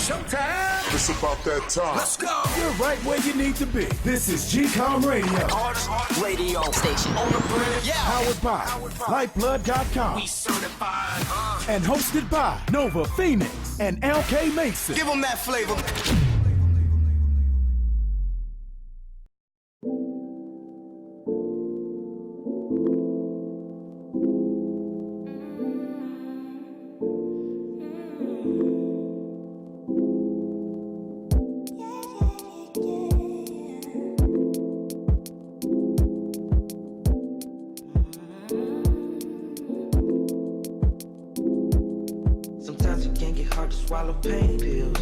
Showtime. It's about that time. Let's go. You're right where you need to be. This is GCOM Radio. Hardest radio station on the planet. Yeah. Powered by Lyfeblood.com. We certified. And hosted by Nova Phoenix and LK Mason. Give them that flavor. Swallow pain pills.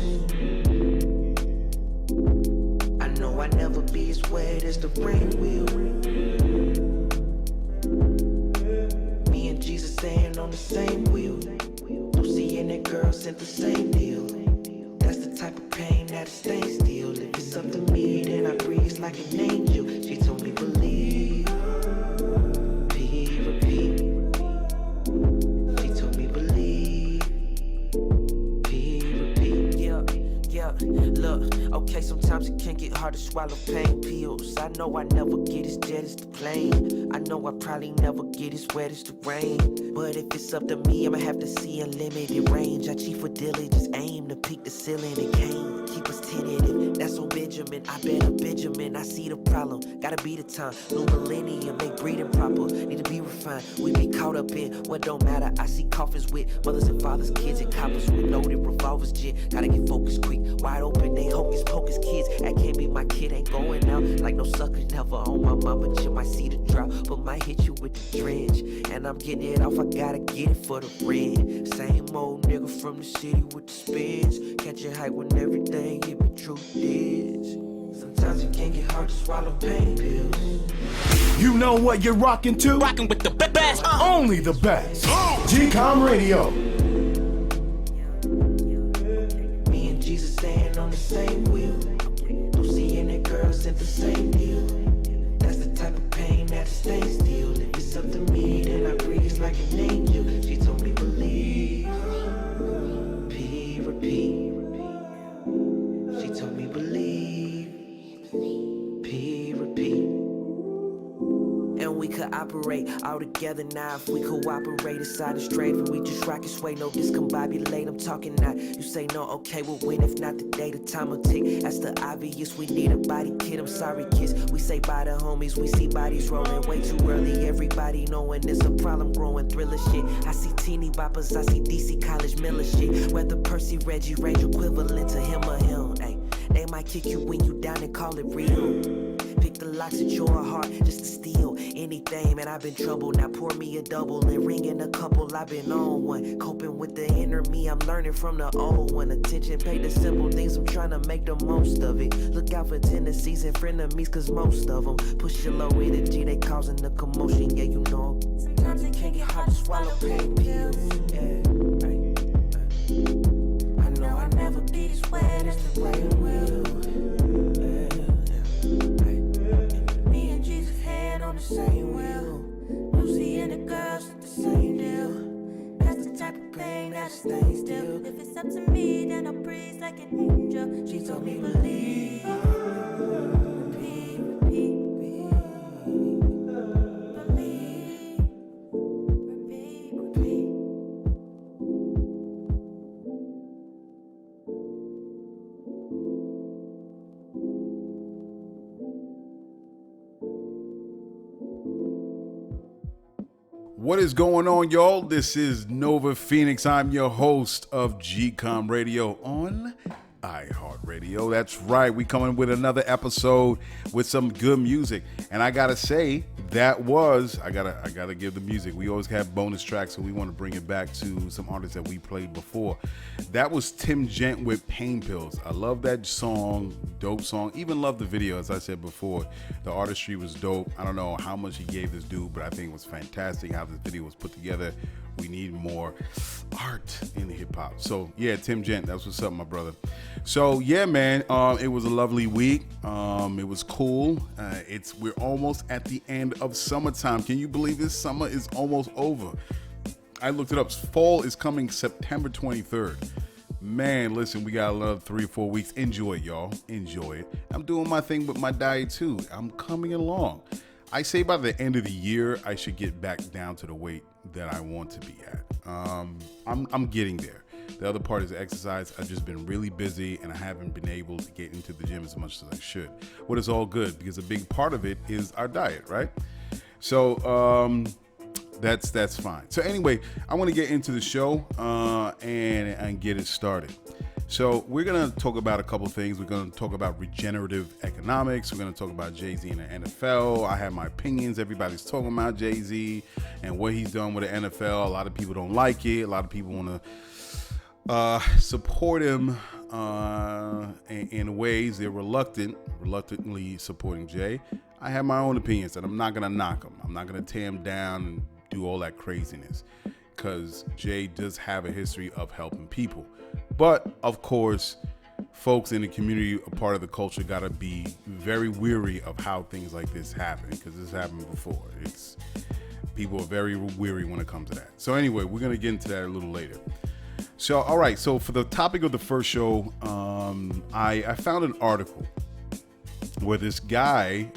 I know I never be as wet as the rain will. Me and Jesus staying on the same wheel. Lucy and that girl sent the same deal. That's the type of pain that stays still. If it's up to me, then I breathe like an angel. She told me believe. Repeat. She told me believe. Look, okay, sometimes it can get hard to swallow pain pills. I know I never get as jet as the plane. I know I probably never get as wet as the rain. But if it's up to me, I'ma have to see a limited range. I chief with diligence, aim to peak the ceiling and cane. Keep us tentative, that's on Benjamin. I bet a Benjamin, I see the problem. Gotta be the time, new millennium, make breathing proper. Need to be refined, we be caught up in what don't matter. I see coffins with mothers and fathers, kids and coppers with loaded revolvers, jit. Gotta get focused quick, wide open, they hocus pocus kids. That can't be my kid, ain't going out like no sucker, never on my mama. You might see the drop, but might hit you with the drench. And I'm getting it off, I gotta get it for the rent. Same old nigga from the city with the spins. Catch a hype when everything hit me, truth is. Sometimes it can get hard to swallow pain pills. You know what you're rocking to? Rocking with the best. Only the best. GCOM Radio. Me and Jesus staying on the same wheel. Lucy and that girl sent the same deal. That's the type of pain that stays still. If it's up to me, then I breathe like an angel. She told me believe. Repeat. She told me believe. Repeat. And we could operate all together now if we cooperate aside the strength. And we just rock and sway, no discombobulate. I'm talking now. You say no, okay, we'll win. If not today, the time will tick. That's the obvious. We need a body kid. I'm sorry, kids. We say bye to homies. We see bodies rolling way too early. Everybody knowing there's a problem growing. Thriller shit. I see teeny boppers. I see DC College Miller shit. Whether Percy, Reggie, Range equivalent to him or him. Ay, they might kick you when you down and call it real. Pick the locks at your heart just to steal anything, man. I've been troubled. Now pour me a double and ring in a couple. I've been on one, coping with the inner me. I'm learning from the old one. Attention, pay the simple things. I'm trying to make the most of it. Look out for tendencies and frenemies, cause most of them push your low energy. They causing the commotion. Yeah, you know. Sometimes it can get hard to swallow pain pills. Yeah, I know I'll never be this wet as the rain will. On the same wheel, Lucy and the girls at the same deal. That's the type of pain that stays still. If it's up to me, then I'll breathe like an angel. She told me believe. Repeat. Believe. Repeat. What is going on, y'all? This is Nova Phoenix. I'm your host of GCOM Radio on iHeartRadio. That's right. We coming with another episode with some good music. And I gotta say, I gotta give the music. We always have bonus tracks, so we want to bring it back to some artists that we played before. That was Tim Gent with Pain Pills. I love that song, dope song. Even love the video, as I said before. The artistry was dope. I don't know how much he gave this dude, but I think it was fantastic how this video was put together. We need more art in hip hop. So yeah, Tim Gent, that's what's up, my brother. So yeah, man, it was a lovely week. It was cool. We're almost at the end of summertime. Can you believe this? Summer is almost over. I looked it up. Fall is coming September 23rd. Man, listen, we got another 3 or 4 weeks. Enjoy it, y'all. Enjoy it. I'm doing my thing with my diet too. I'm coming along. I say by the end of the year, I should get back down to the weight that I want to be at. I'm getting there. The other part is exercise. I've just been really busy and I haven't been able to get into the gym as much as I should. But it's all good because a big part of it is our diet, right? So that's fine. So anyway, I want to get into the show and get it started. So we're going to talk about a couple things. We're going to talk about regenerative economics. We're going to talk about Jay-Z and the NFL. I have my opinions. Everybody's talking about Jay-Z and what he's done with the NFL. A lot of people don't like it. A lot of people want to support him in ways. They're reluctantly supporting Jay. I have my own opinions, and I'm not going to knock him. I'm not going to tear him down and do all that craziness because Jay does have a history of helping people. But, of course, folks in the community, a part of the culture, got to be very weary of how things like this happen because this happened before. People are very weary when it comes to that. So anyway, we're going to get into that a little later. So, all right. So for the topic of the first show, I found an article where this guy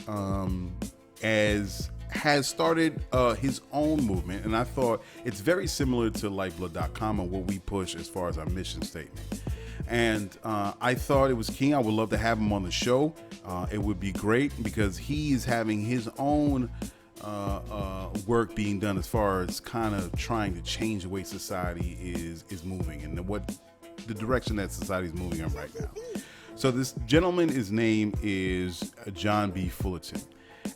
has started his own movement, and I thought it's very similar to Lyfeblood.com and what we push as far as our mission statement. And I thought it was key. I would love to have him on the show. It would be great because he's having his own work being done as far as kind of trying to change the way society is moving and the direction that society is moving in right now. So this gentleman, his name is John B. Fullerton.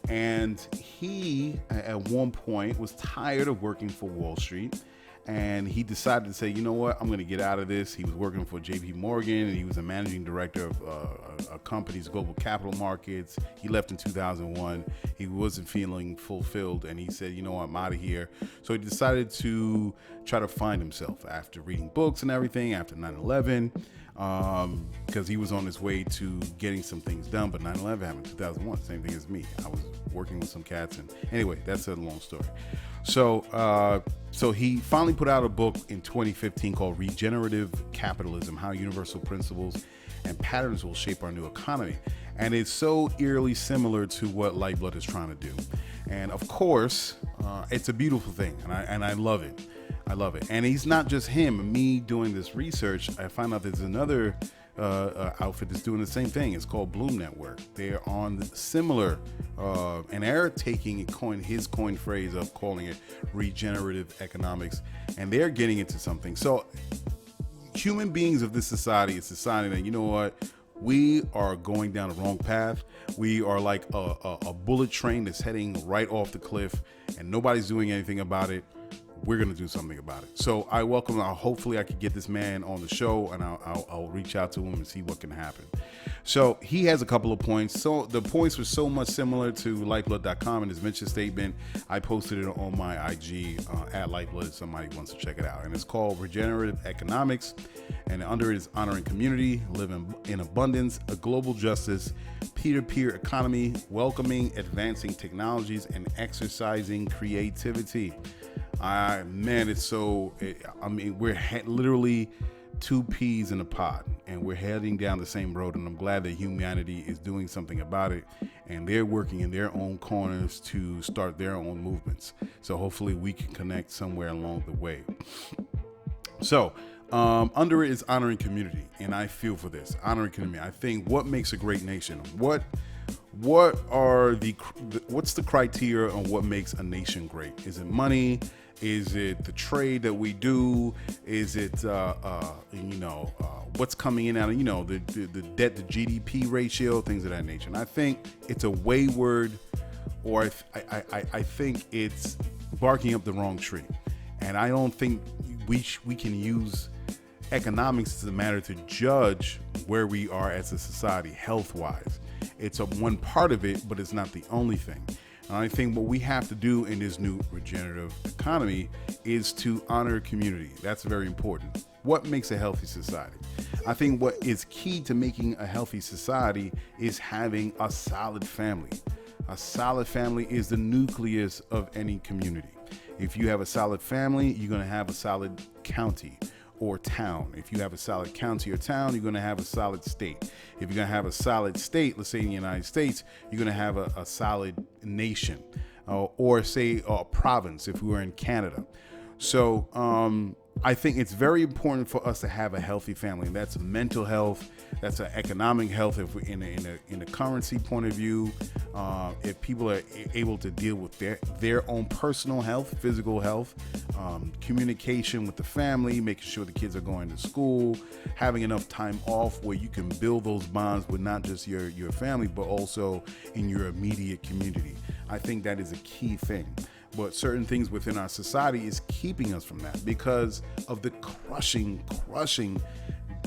And he, at one point, was tired of working for Wall Street. And he decided to say, you know what, I'm going to get out of this. He was working for JP Morgan, and he was a managing director of a company's global capital markets. He left in 2001. He wasn't feeling fulfilled, and he said, you know what, I'm out of here. So he decided to try to find himself after reading books and everything, after 9/11, because he was on his way to getting some things done. But 9/11 happened in 2001, same thing as me. I was working with some cats, and anyway, that's a long story. So he finally put out a book in 2015 called Regenerative Capitalism: How Universal Principles and Patterns Will Shape Our New Economy. And it's so eerily similar to what Lyfeblood is trying to do. And of course, it's a beautiful thing, and I love it. I love it. And he's not just him. Me doing this research, I find out there's another outfit that's doing the same thing. It's called Bloom Network. They're on similar, and they're taking his coin phrase of calling it regenerative economics, and they're getting into something. So human beings of this society is deciding that, you know what, we are going down the wrong path. We are like a bullet train that's heading right off the cliff, and nobody's doing anything about it. We're going to do something about it. So I welcome, hopefully I could get this man on the show, and I'll reach out to him and see what can happen. So he has a couple of points. So the points were so much similar to Lyfeblood.com and his mission statement. I posted it on my IG at Lyfeblood if somebody wants to check it out. And it's called Regenerative Economics. And under it is honoring community, living in abundance, a global justice, peer-to-peer economy, welcoming, advancing technologies, and exercising creativity. We're literally two peas in a pod, and we're heading down the same road, and I'm glad that humanity is doing something about it, and they're working in their own corners to start their own movements. So hopefully we can connect somewhere along the way. So under it is honoring community, and I feel for this, honoring community. I think what makes a great nation, what's the criteria on what makes a nation great? Is it money? Is it the trade that we do? Is it what's coming in out of the debt to GDP ratio, things of that nature? And I think it's a wayward, or I think it's barking up the wrong tree. And I don't think we can use economics as a matter to judge where we are as a society health-wise. It's one part of it, but it's not the only thing. And I think what we have to do in this new regenerative economy is to honor community. That's very important. What makes a healthy society? I think what is key to making a healthy society is having a solid family. A solid family is the nucleus of any community. If you have a solid family, you're going to have a solid county. or town. If you have a solid county or town, you're going to have a solid state. If you're going to have a solid state, let's say in the United States, you're going to have a solid nation, or say a province if we were in Canada. So I think it's very important for us to have a healthy family, and that's mental health, that's an economic health. If we're in a currency point of view, if people are able to deal with their own personal health, physical health, communication with the family, making sure the kids are going to school, having enough time off where you can build those bonds with not just your family, but also in your immediate community. I think that is a key thing. But certain things within our society is keeping us from that because of the crushing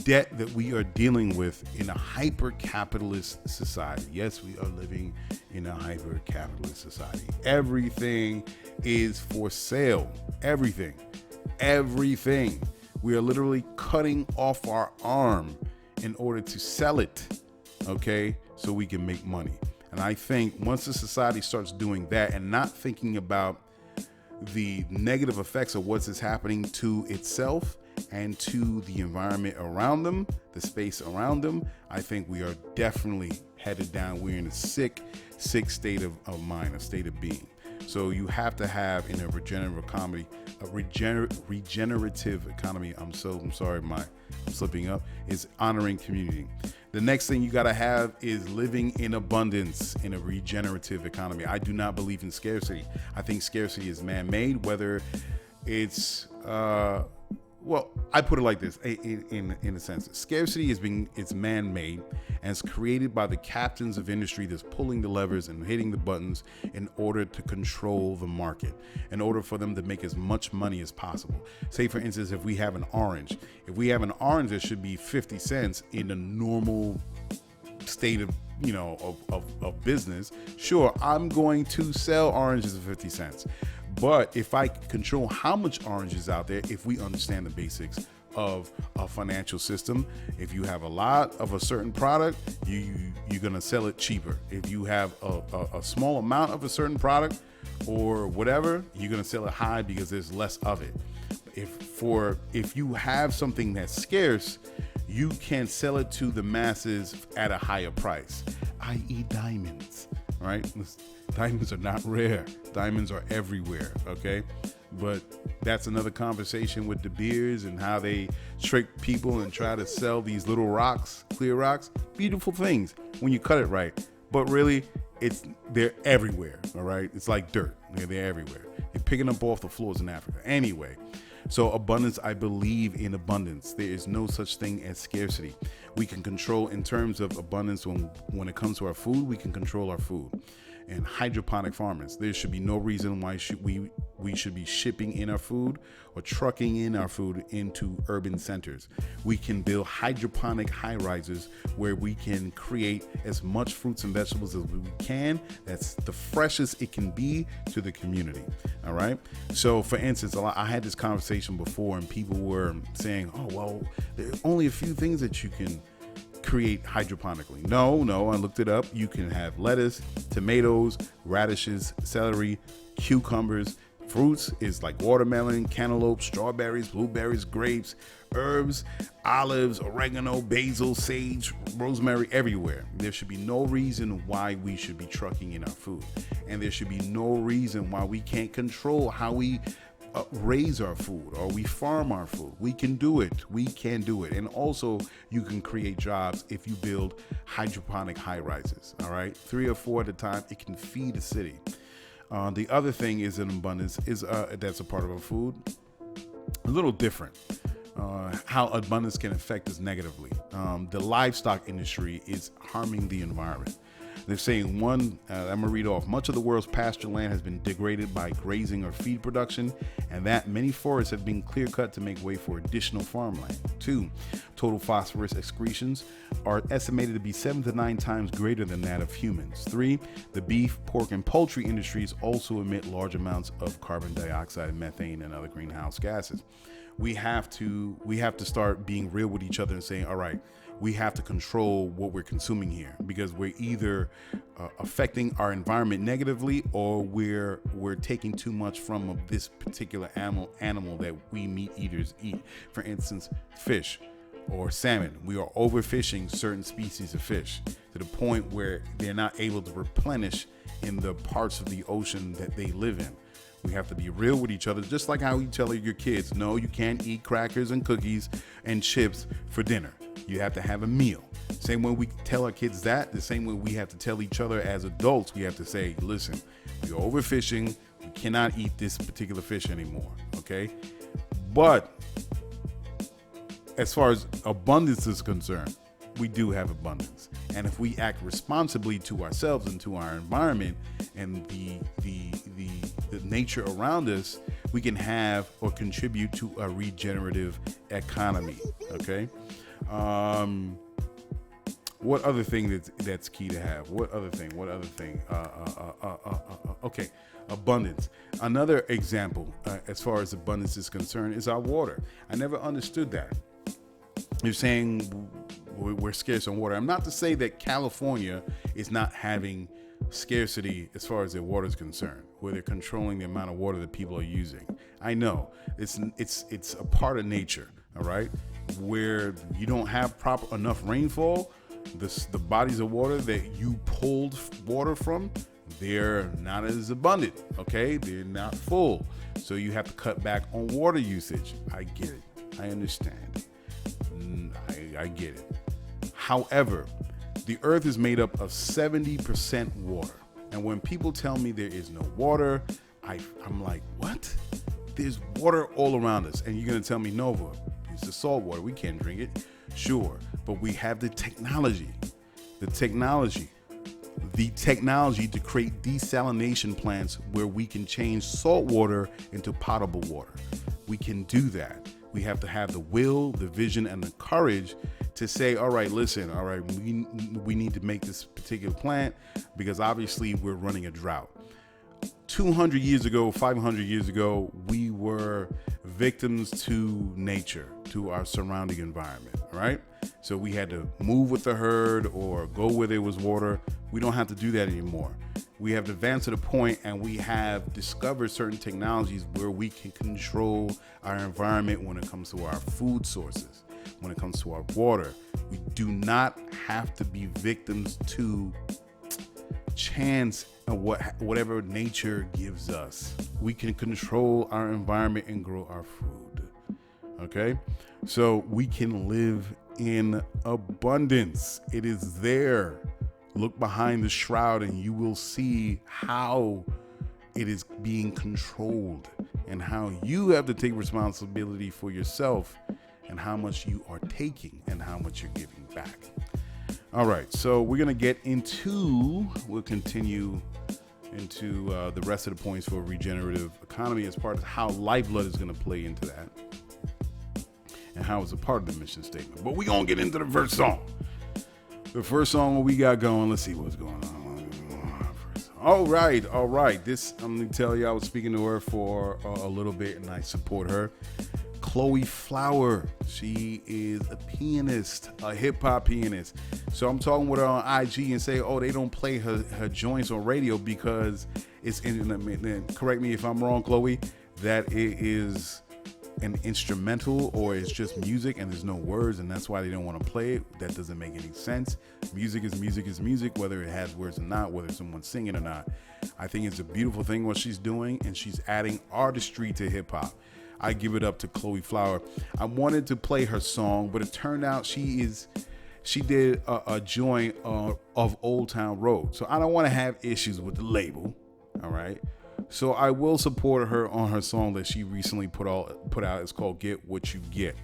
debt that we are dealing with in a hyper-capitalist society. Yes, we are living in a hyper-capitalist society. Everything is for sale. Everything. We are literally cutting off our arm in order to sell it, okay, so we can make money. And I think once the society starts doing that and not thinking about the negative effects of what's happening to itself and to the environment around them, the space around them, I think we are definitely headed down. We're in a sick state of mind, a state of being. So you have to have in a regenerative economy. I'm sorry, I'm slipping up. Is honoring community. The next thing you got to have is living in abundance in a regenerative economy. I do not believe in scarcity. I think scarcity is man-made, whether it's well, I put it like this, in a sense. Scarcity it's man-made, and it's created by the captains of industry that's pulling the levers and hitting the buttons in order to control the market, in order for them to make as much money as possible. Say, for instance, if we have an orange. If we have an orange that should be 50 cents in a normal state of business, sure, I'm going to sell oranges at 50 cents. But if I control how much orange is out there, if we understand the basics of a financial system, if you have a lot of a certain product, you're going to sell it cheaper. If you have a small amount of a certain product or whatever, you're going to sell it high because there's less of it. If you have something that's scarce, you can sell it to the masses at a higher price, i.e. diamonds, right? Diamonds are not rare. Diamonds are everywhere, okay? But that's another conversation with De Beers and how they trick people and try to sell these little rocks, clear rocks, beautiful things when you cut it right. But really, they're everywhere, all right? It's like dirt. They're everywhere. You're picking up off the floors in Africa. Anyway, so abundance, I believe in abundance. There is no such thing as scarcity. We can control in terms of abundance when it comes to our food, we can control our food. And hydroponic farmers, there should be no reason why we should be shipping in our food or trucking in our food into urban centers. We can build hydroponic high rises where we can create as much fruits and vegetables as we can. That's the freshest it can be to the community. All right. So for instance, I had this conversation before and people were saying, oh, well, there are only a few things that you can create hydroponically. No, I looked it up. You can have lettuce, tomatoes, radishes, celery, cucumbers. Fruits is like watermelon, cantaloupe, strawberries, blueberries, grapes, herbs, olives, oregano, basil, sage, rosemary, everywhere. There should be no reason why we should be trucking in our food. And there should be no reason why we can't control how we raise our food or we farm our food. We can do it. And also you can create jobs if you build hydroponic high rises. All right. 3 or 4 at a time. It can feed a city. The other thing is in abundance is that's a part of our food. A little different. How abundance can affect us negatively. The livestock industry is harming the environment. They're saying I'm going to read off. Much of the world's pasture land has been degraded by grazing or feed production, and that many forests have been clear cut to make way for additional farmland. 2, total phosphorus excretions are estimated to be 7 to 9 times greater than that of humans. 3, the beef, pork, and poultry industries also emit large amounts of carbon dioxide, methane, and other greenhouse gases. We have to start being real with each other and saying, all right, we have to control what we're consuming here, because we're either affecting our environment negatively, or we're taking too much from this particular animal that we meat eaters eat. For instance, fish or salmon. We are overfishing certain species of fish to the point where they're not able to replenish in the parts of the ocean that they live in. We have to be real with each other, just like how you tell your kids, no, you can't eat crackers and cookies and chips for dinner. You have to have a meal. Same way we tell our kids that, the same way we have to tell each other as adults. We have to say, listen, you're overfishing. We cannot eat this particular fish anymore, okay? But as far as abundance is concerned, we do have abundance. And if we act responsibly to ourselves and to our environment and the nature around us, we can have or contribute to a regenerative economy. Okay. What other thing that's key to have? What other thing? Okay. Abundance. Another example, as far as abundance is concerned, is our water. I never understood that. You're saying we're scarce on water. I'm not to say that California is not having scarcity as far as their water is concerned, where they're controlling the amount of water that people are using. I know it's a part of nature, all right, where you don't have enough rainfall. The bodies of water that you pulled water from, they're not as abundant. Okay, they're not full, so you have to cut back on water usage. I get it. I understand. I get it. However, the earth is made up of 70% water. And when people tell me there is no water, I'm like, what? There's water all around us. And you're going to tell me, Nova, it's the salt water. We can't drink it. Sure. But we have the technology to create desalination plants where we can change salt water into potable water. We can do that. We have to have the will, the vision, and the courage to say, all right, listen, all right, we need to make this particular plant because obviously we're running a drought. 200 years ago, 500 years ago, we were victims to nature, to our surrounding environment, right? So we had to move with the herd or go where there was water. We don't have to do that anymore. We have advanced to the point and we have discovered certain technologies where we can control our environment when it comes to our food sources, when it comes to our water. We do not have to be victims to chance and whatever nature gives us. We can control our environment and grow our food. Okay? So we can live in abundance. It is there. Look behind the shroud and you will see how it is being controlled and how you have to take responsibility for yourself and how much you are taking and how much you're giving back. All right, so we're going to we'll continue into the rest of the points for regenerative economy as part of how Lyfeblood is going to play into that and how it's a part of the mission statement. But we're going to get into the first song. The first song we got going, let's see what's going on. All right. This, I'm going to tell you, I was speaking to her for a little bit and I support her. Chloe Flower. She is a pianist, a hip hop pianist. So I'm talking with her on IG and say, oh, they don't play her joints on radio because it's correct me if I'm wrong, Chloe, that it is an instrumental or it's just music and there's no words and that's why they don't want to play it. That doesn't make any sense. Music is music, whether it has words or not, whether someone's singing or not. I think it's a beautiful thing what she's doing and she's adding artistry to hip hop. I give it up to Chloe Flower. I wanted to play her song, but it turned out she did a joint of Old Town Road. So I don't want to have issues with the label. All right. So I will support her on her song that she recently put out. It's called Get What You Get.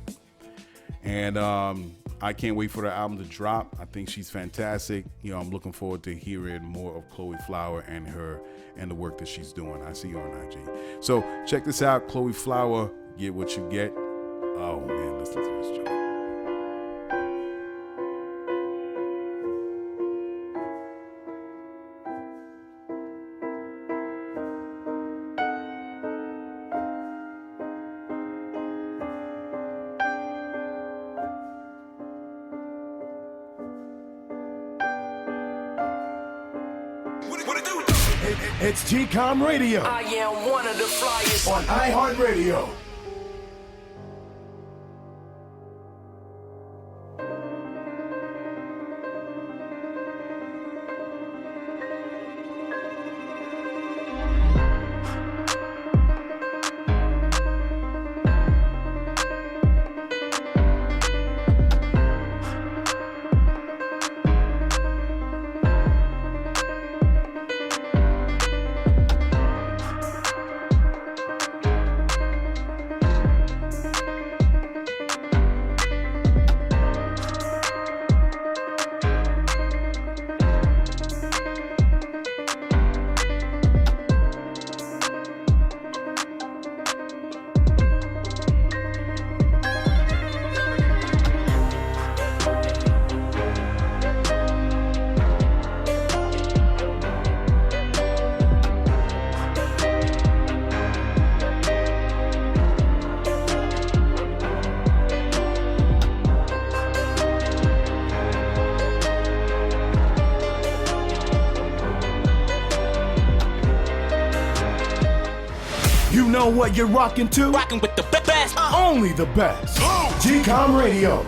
And I can't wait for the album to drop. I think she's fantastic. You know, I'm looking forward to hearing more of Chloe Flower and the work that she's doing. I see her on IG. So check this out, Chloe Flower, Get What You Get. Oh man, listen to this joint. It's GCOM Radio I am one of the flyers. on iHeartRadio. You know what you're rocking to? Rocking with the best. Only the best. GCOM Radio.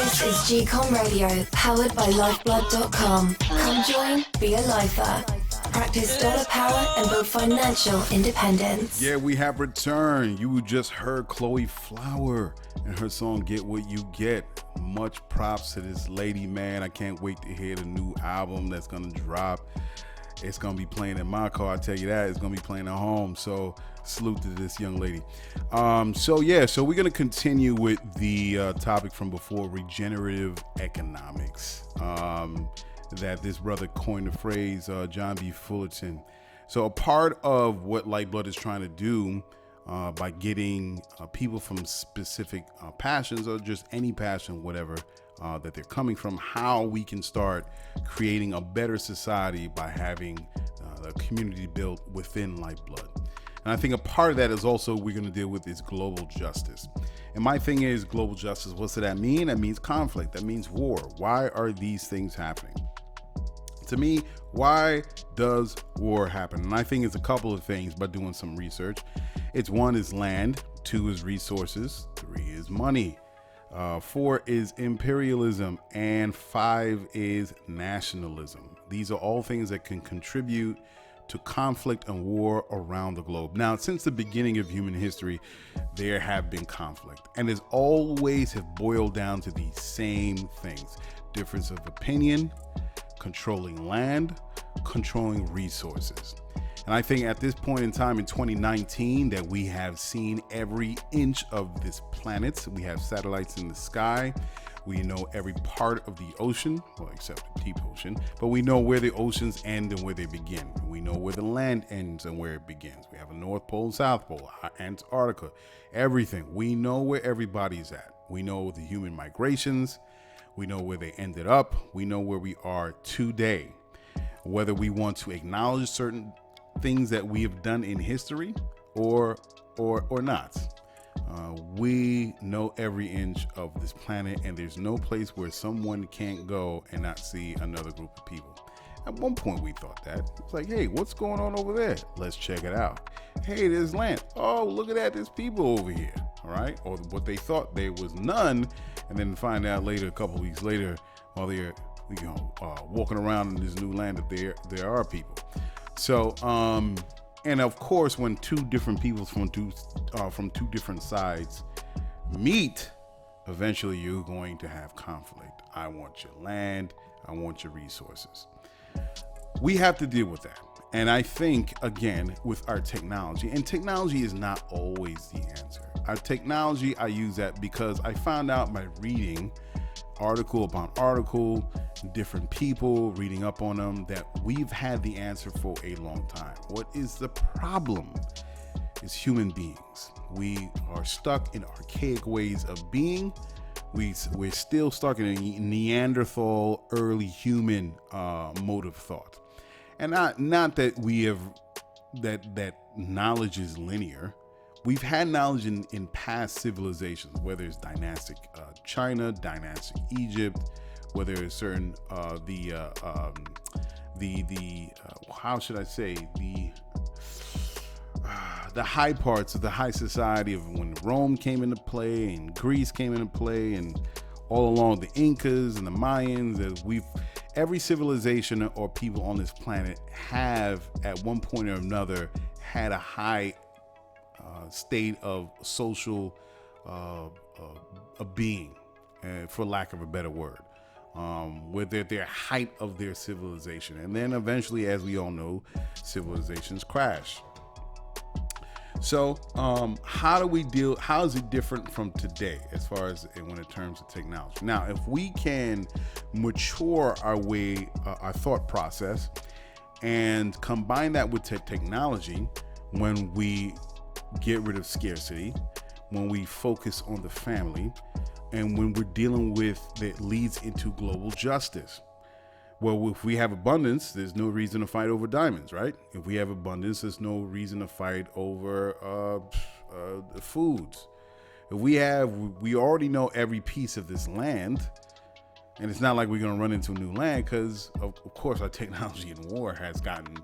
This is GCOM Radio, powered by Lyfeblood.com. Come join, be a lifer. Practice dollar power and build financial independence. Yeah, we have returned. You just heard Chloe Flower and her song Get What You Get. Much props to this lady, man. I can't wait to hear the new album that's gonna drop. It's gonna be playing in my car, I tell you that. It's gonna be playing at home. So salute to this young lady. So we're gonna continue with the topic from before, regenerative economics. That this brother coined the phrase, John B. Fullerton. So a part of what Lyfeblood is trying to do by getting people from specific passions, or just any passion, whatever that they're coming from, how we can start creating a better society by having the community built within Lyfeblood. And I think a part of that is also we're going to deal with is global justice. And my thing is global justice. What's that mean? That means conflict. That means war. Why are these things happening? To me, why does war happen? And I think it's a couple of things by doing some research. It's 1 is land, 2 is resources, 3 is money, 4 is imperialism, and 5 is nationalism. These are all things that can contribute to conflict and war around the globe. Now, since the beginning of human history, there have been conflict, and it's always have boiled down to the same things: difference of opinion, controlling land, controlling resources. And I think at this point in time in 2019 that we have seen every inch of this planet. We have satellites in the sky. We know every part of the ocean, well, except the deep ocean, but we know where the oceans end and where they begin. We know where the land ends and where it begins. We have a North Pole, South Pole, Antarctica, everything. We know where everybody's at. We know the human migrations. We know where they ended up. We know where we are today. Whether we want to acknowledge certain things that we have done in history or not. We know every inch of this planet, and there's no place where someone can't go and not see another group of people. At one point we thought that. It's like, hey, what's going on over there? Let's check it out. Hey, there's land. Oh, look at that, there's people over here. All right. Or what they thought there was none, and then find out later, a couple weeks later, while they're walking around in this new land, that there are people. So, and of course, when two different people from two different sides meet, eventually you're going to have conflict. I want your land. I want your resources. We have to deal with that. And I think, again, with our technology, and technology is not always the answer. Our technology, I use that because I found out by reading article upon article, different people, reading up on them, that we've had the answer for a long time. What is the problem is human beings. We are stuck in archaic ways of being. We're still stuck in a Neanderthal, early human mode of thought. And not that we have, that knowledge is linear. We've had knowledge in past civilizations, whether it's dynastic China, dynastic Egypt, whether it's certain how should I say, the high parts of the high society of when Rome came into play and Greece came into play, and all along the Incas and the Mayans. That every civilization or people on this planet have at one point or another had a high state of social being, for lack of a better word, with their height of their civilization. And then eventually, as we all know, civilizations crash. So how is it different from today as far as when it terms of technology? Now, if we can mature our thought process and combine that with technology, when we get rid of scarcity, when we focus on the family, and when we're dealing with that leads into global justice. Well, if we have abundance, there's no reason to fight over diamonds, right? If we have abundance, there's no reason to fight over the foods. If we already know every piece of this land, and it's not like we're going to run into new land, because of course our technology in war has gotten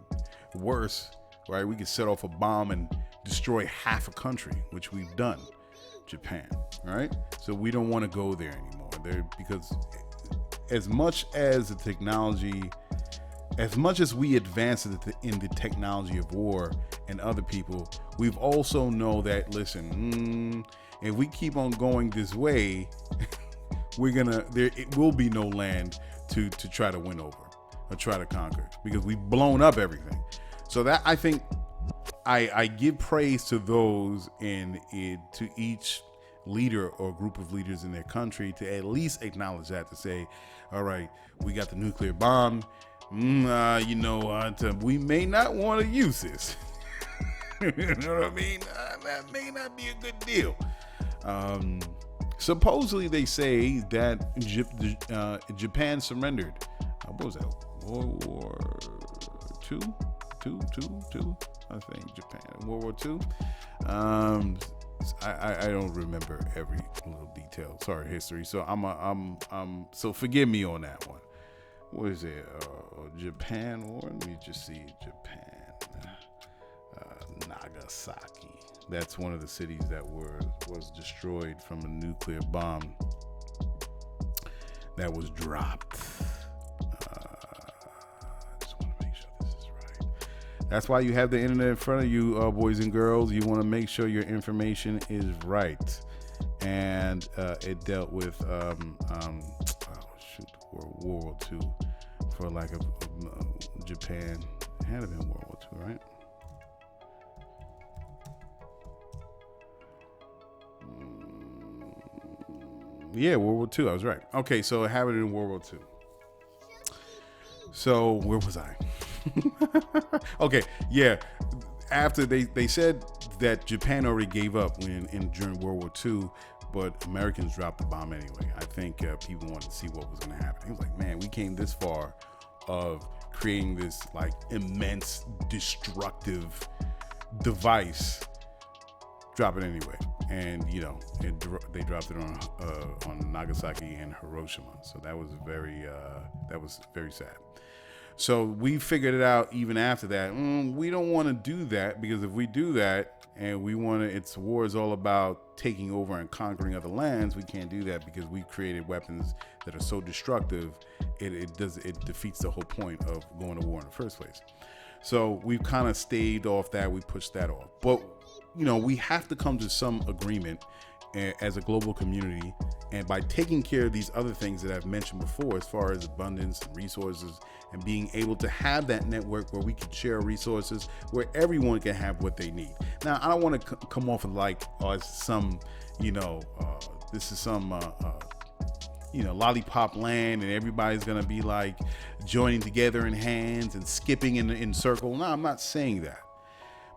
worse, right? We could set off a bomb and destroy half a country, which we've done, Japan, right? So we don't want to go there anymore, because as much as the technology, as much as we advance in the technology of war and other people, we've also know that, listen, if we keep on going this way, it will be no land to try to win over or try to conquer, because we've blown up everything. So that, I think, I give praise to those to each leader or group of leaders in their country to at least acknowledge that, to say, all right, we got the nuclear bomb. We may not want to use this. You know what I mean? That may not be a good deal. Supposedly they say that Japan surrendered. What was that? World War II? Two? I think Japan. World War II? I don't remember every little detail. Sorry, history. So so forgive me on that one. What is it? Japan war? Let me just see. Japan. Nagasaki. That's one of the cities that was destroyed from a nuclear bomb that was dropped. Just want to make sure this is right. That's why you have the internet in front of you, boys and girls. You want to make sure your information is right. And it dealt with World War II, for lack of Japan. It had to been World War II, right? Yeah, World War II. I was right. Okay, so it happened in World War II. So where was I? Okay, yeah. After they said that Japan already gave up during World War II, but Americans dropped the bomb anyway. I think people wanted to see what was going to happen. He was like, man, we came this far of creating this like immense destructive device. Drop it anyway. And they dropped it on Nagasaki and Hiroshima. So that was very sad. So we figured it out even after that. We don't want to do that, because if we do that and war is all about taking over and conquering other lands, we can't do that because we've created weapons that are so destructive. It defeats the whole point of going to war in the first place. So we've kind of staved off that. We pushed that off. But we have to come to some agreement as a global community, and by taking care of these other things that I've mentioned before, as far as abundance and resources, and being able to have that network where we can share resources, where everyone can have what they need. Now, I don't want to come off of like some, this is some, lollipop land, and everybody's gonna be like joining together in hands and skipping in circle. No, I'm not saying that.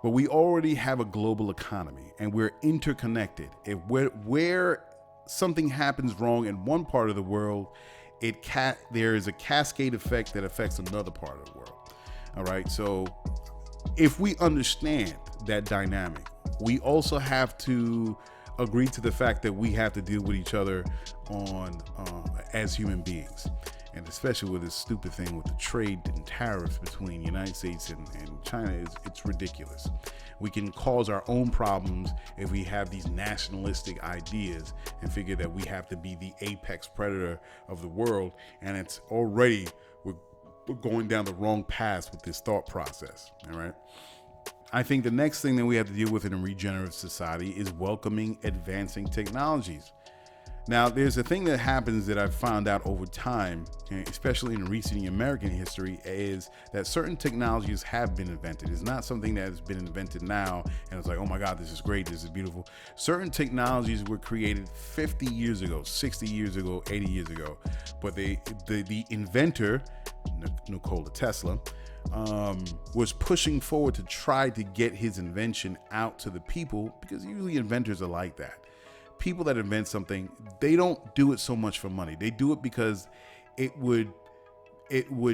But we already have a global economy, and we're interconnected. If where something happens wrong in one part of the world, there is a cascade effect that affects another part of the world. All right. So if we understand that dynamic, we also have to agree to the fact that we have to deal with each other as human beings. And especially with this stupid thing with the trade and tariffs between the United States and China, it's ridiculous. We can cause our own problems if we have these nationalistic ideas and figure that we have to be the apex predator of the world. And it's already, we're going down the wrong path with this thought process. All right. I think the next thing that we have to deal with in a regenerative society is welcoming advancing technologies. Now, there's a thing that happens that I've found out over time, especially in recent American history, is that certain technologies have been invented. It's not something that has been invented now and it's like, oh my God, this is great, this is beautiful. Certain technologies were created 50 years ago, 60 years ago, 80 years ago. But the inventor, Nikola Tesla, was pushing forward to try to get his invention out to the people, because usually inventors are like that. People that invent something, they don't do it so much for money. They do it because it would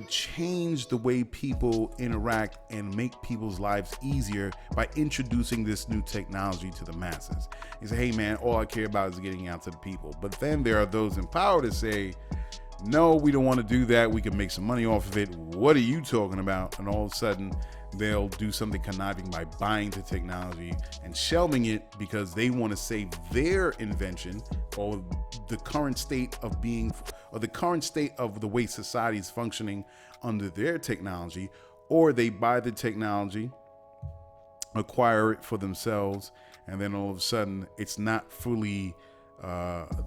change the way people interact and make people's lives easier by introducing this new technology to the masses. You say, hey man, all I care about is getting out to the people. But then there are those in power to say, no, we don't want to do that. We can make some money off of it. What are you talking about? And all of a sudden, they'll do something conniving by buying the technology and shelving it because they want to save their invention or the current state of being, or the current state of the way society is functioning under their technology. Or they buy the technology, acquire it for themselves, and then all of a sudden it's not fully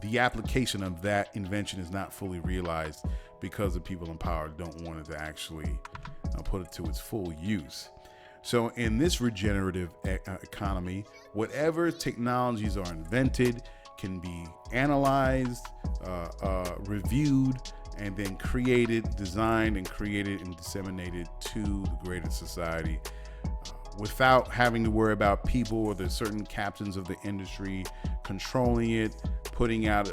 the application of that invention is not fully realized because the people in power don't want it to actually put it to its full use. So in this regenerative economy, whatever technologies are invented can be analyzed, reviewed, and then designed and created and disseminated to the greater society without having to worry about people or the certain captains of the industry controlling it, putting out,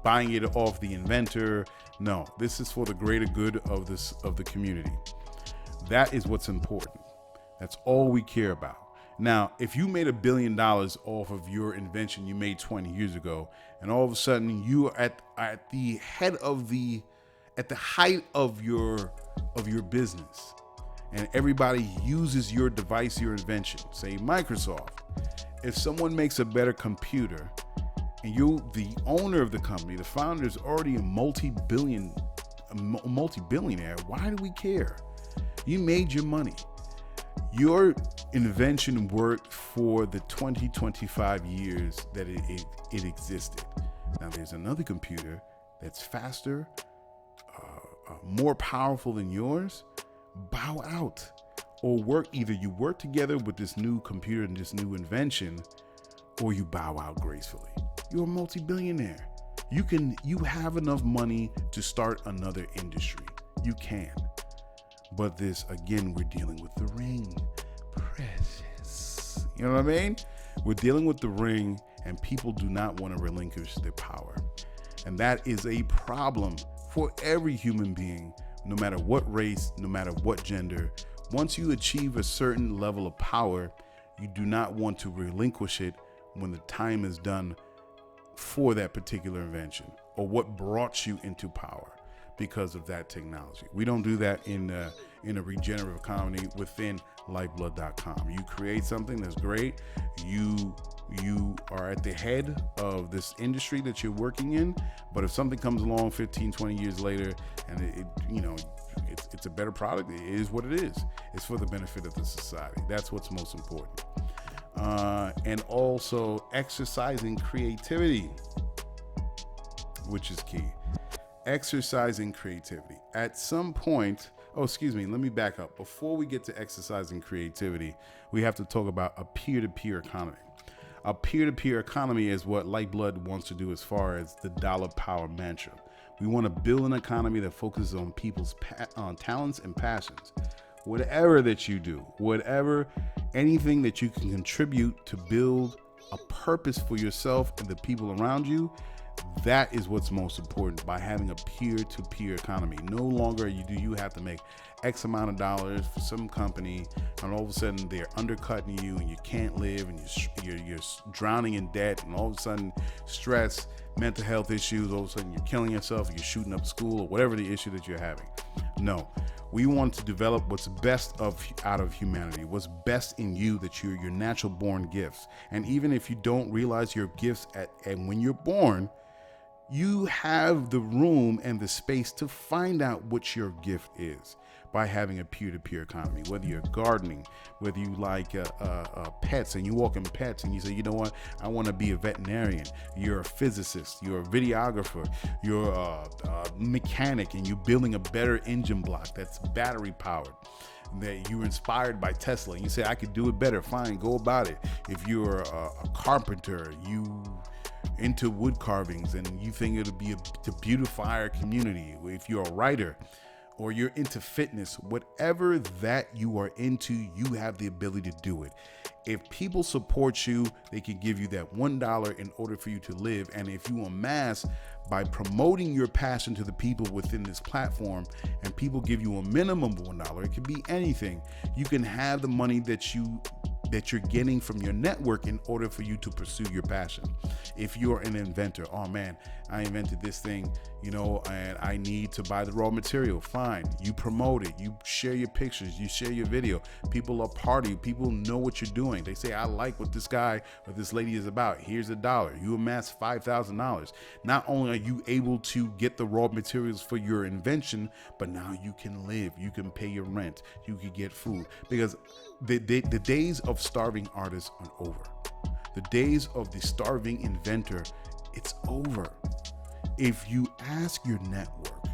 buying it off the inventor. No, this is for the greater good of the community. That is what's important. That's all we care about. Now, if you made $1 billion off of your invention you made 20 years ago, and all of a sudden you are at the height of your business, and everybody uses your device, your invention, say Microsoft. If someone makes a better computer and you, the owner of the company, the founder, is already a multi-billionaire, why do we care? You made your money. Your invention worked for the 25 years that it existed. Now there's another computer that's faster, more powerful than yours. Bow out, or either you work together with this new computer and this new invention, or you bow out gracefully. You're a multi-billionaire. You have enough money to start another industry. You can. But this, again, we're dealing with the ring. Precious. You know what I mean? We're dealing with the ring, and people do not want to relinquish their power. And that is a problem for every human being, no matter what race, no matter what gender. Once you achieve a certain level of power, you do not want to relinquish it when the time is done for that particular invention or what brought you into power because of that technology. We don't do that in a regenerative economy within Lyfeblood.com. You create something that's great. You are at the head of this industry that you're working in, but if something comes along 15, 20 years later and it's a better product, it is what it is. It's for the benefit of the society. That's what's most important. And also exercising creativity, which is key. Exercising creativity. At some point, let me back up. Before we get to exercising creativity, we have to talk about a peer-to-peer economy. A peer-to-peer economy is what Lyfeblood wants to do as far as the dollar power mantra. We want to build an economy that focuses on people's talents and passions. Whatever that you do, anything that you can contribute to build a purpose for yourself and the people around you, that is what's most important by having a peer-to-peer economy. No longer do you have to make X amount of dollars for some company, and all of a sudden they're undercutting you and you can't live and you're drowning in debt, and all of a sudden stress, mental health issues, all of a sudden you're killing yourself, you're shooting up school, or whatever the issue that you're having. No, we want to develop what's best out of humanity, what's best in you, that your natural born gifts. And even if you don't realize your gifts and when you're born, you have the room and the space to find out what your gift is by having a peer-to-peer economy. Whether you're gardening, whether you like pets and you walk in pets and you say, you know what, I want to be a veterinarian. You're a physicist, you're a videographer, you're a mechanic, and you're building a better engine block that's battery powered. That you're inspired by Tesla and you say, I could do it better. Fine, go about it. If you're a carpenter, you into wood carvings and you think it'll be to beautify our community. If you're a writer or you're into fitness, whatever that you are into, you have the ability to do it. If people support you, they can give you that $1 in order for you to live. And if you amass by promoting your passion to the people within this platform, and people give you a minimum of $1, it could be anything. You can have the money that you're getting from your network in order for you to pursue your passion. If you're an inventor, oh man, I invented this thing, and I need to buy the raw material. Fine, you promote it, you share your pictures, you share your video. People are party, people know what you're doing. They say, I like what this guy or this lady is about. Here's $1. You amass $5,000. Not only are you able to get the raw materials for your invention, but now you can live, you can pay your rent, you can get food. Because the days of starving artists are over. The days of the starving inventor, it's over. If you ask your network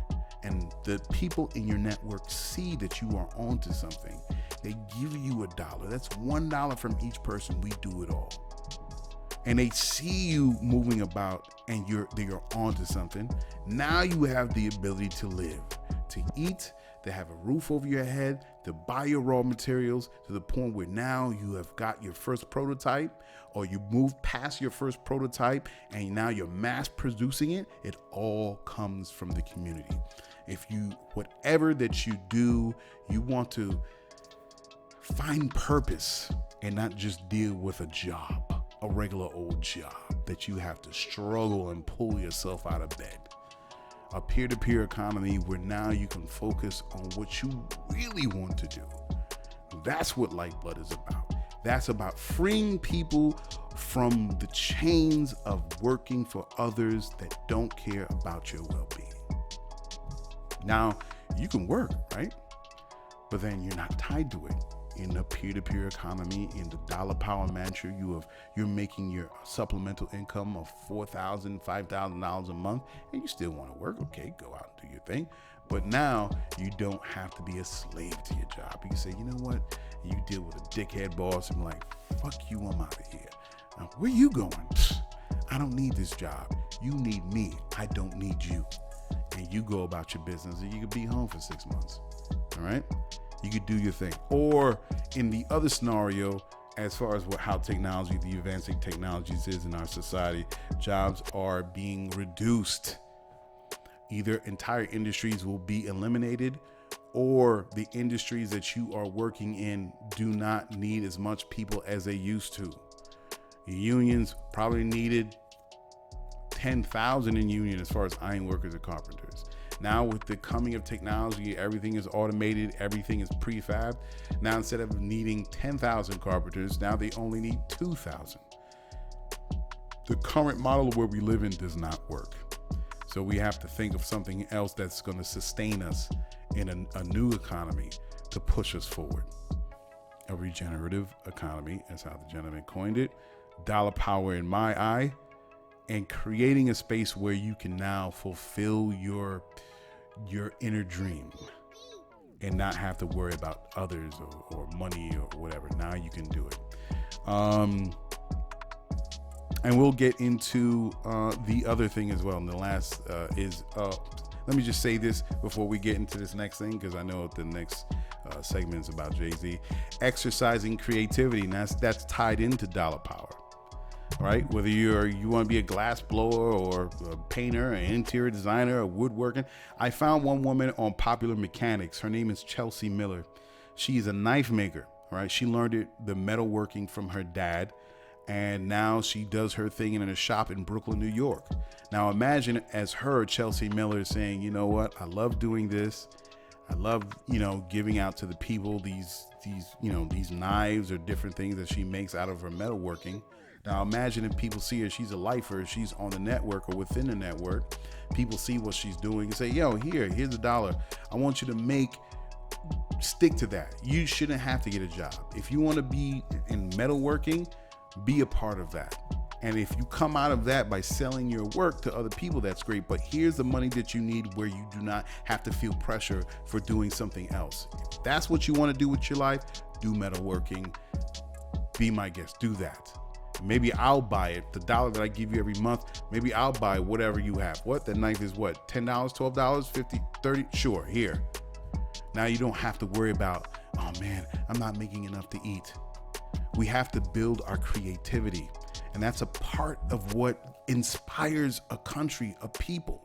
and the people in your network see that you are onto something, they give you $1. That's $1 from each person. We do it all. And they see you moving about and they are onto something. Now you have the ability to live, to eat, to have a roof over your head, to buy your raw materials, to the point where now you have got your first prototype, or you move past your first prototype and now you're mass producing it. It all comes from the community. Whatever that you do, you want to find purpose and not just deal with a job, a regular old job that you have to struggle and pull yourself out of bed. A peer-to-peer economy where now you can focus on what you really want to do. That's what Lyfeblood is about. That's about freeing people from the chains of working for others that don't care about your well-being. Now, you can work, right? But then you're not tied to it. In a peer-to-peer economy, in the dollar power mantra, you're making your supplemental income of $4,000, $5,000 a month, and you still want to work. Okay, go out and do your thing. But now you don't have to be a slave to your job. You can say, you know what? You deal with a dickhead boss and be like, fuck you, I'm out of here. Now, where you going? I don't need this job. You need me. I don't need you. And you go about your business and you could be home for 6 months. All right? You could do your thing. Or in the other scenario, as far as how technology, the advancing technologies is in our society, jobs are being reduced. Either entire industries will be eliminated, or the industries that you are working in do not need as much people as they used to. Unions probably needed 10,000 in union as far as iron workers and carpenters. Now with the coming of technology, everything is automated, everything is prefab. Now instead of needing 10,000 carpenters, now they only need 2,000. The current model where we live in does not work. So we have to think of something else that's going to sustain us in a new economy to push us forward. A regenerative economy, as how the gentleman coined it. Dollar power in my eye, and creating a space where you can now fulfill your inner dream and not have to worry about others or money or whatever. Now you can do it. And we'll get into the other thing as well. And the last is, let me just say this before we get into this next thing, because I know the next segment is about Jay-Z. Exercising creativity, and that's tied into dollar power, right? Whether you want to be a glass blower or a painter, an interior designer, or woodworking. I found one woman on Popular Mechanics. Her name is Chelsea Miller. She's a knife maker, right? She learned the metalworking from her dad. And now she does her thing in a shop in Brooklyn, New York. Now imagine as her, Chelsea Miller, saying, you know what? I love doing this. I love, giving out to the people these knives or different things that she makes out of her metalworking. Now imagine if people see her, she's a lifer, she's on the network or within the network. People see what she's doing and say, yo, here's $1. I want you to stick to that. You shouldn't have to get a job. If you want to be in metalworking, be a part of that. And if you come out of that by selling your work to other people, that's great. But here's the money that you need where you do not have to feel pressure for doing something else. If that's what you want to do with your life, do metalworking. Be my guest. Do that. Maybe I'll buy it. The $1 that I give you every month, maybe I'll buy whatever you have. What? That knife is what? $10, $12, $50, $30? Sure, here. Now you don't have to worry about, oh man, I'm not making enough to eat. We have to build our creativity. And that's a part of what inspires a country, a people,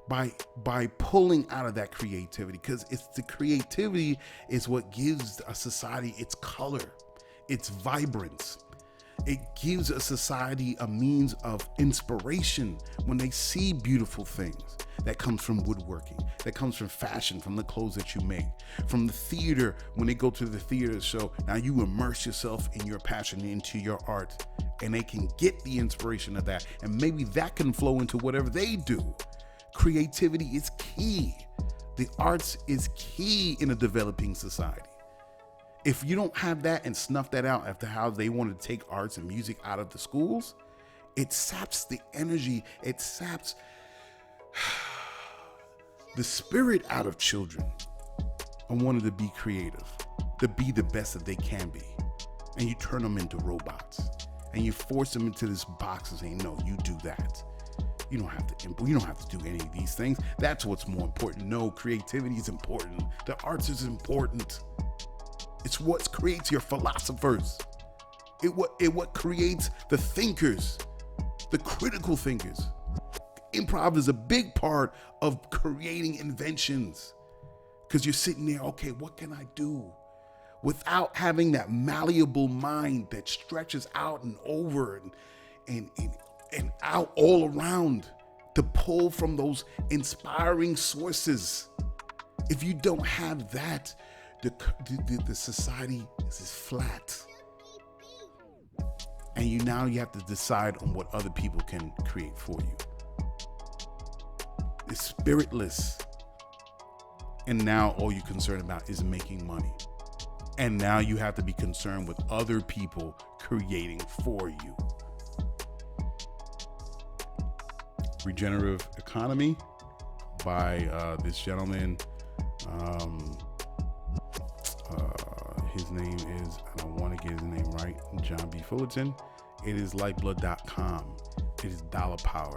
by pulling out of that creativity, because it's the creativity is what gives a society its color, its vibrance. It gives a society a means of inspiration when they see beautiful things. That comes from woodworking, that comes from fashion, from the clothes that you make, from the theater. When they go to the theater show, now you immerse yourself in your passion, into your art, and they can get the inspiration of that. And maybe that can flow into whatever they do. Creativity is key. The arts is key in a developing society. If you don't have that and snuff that out after how they want to take arts and music out of the schools, it saps the energy. It saps the spirit out of children and wanting to be creative, to be the best that they can be. And you turn them into robots and you force them into this box and say, no, you do that. You don't have to do any of these things. That's what's more important. No, creativity is important. The arts is important. It's what creates your philosophers. What creates the thinkers, the critical thinkers. Improv is a big part of creating inventions, because you're sitting there, okay, what can I do? Without having that malleable mind that stretches out and over and out all around to pull from those inspiring sources. If you don't have that, the society is flat. And you have to decide on what other people can create for you. It's spiritless. And now all you're concerned about is making money. And now you have to be concerned with other people creating for you. Regenerative Economy by this gentleman. His name is, I don't want to get his name right, John B. Fullerton. It is Lyfeblood.com. It is dollar power.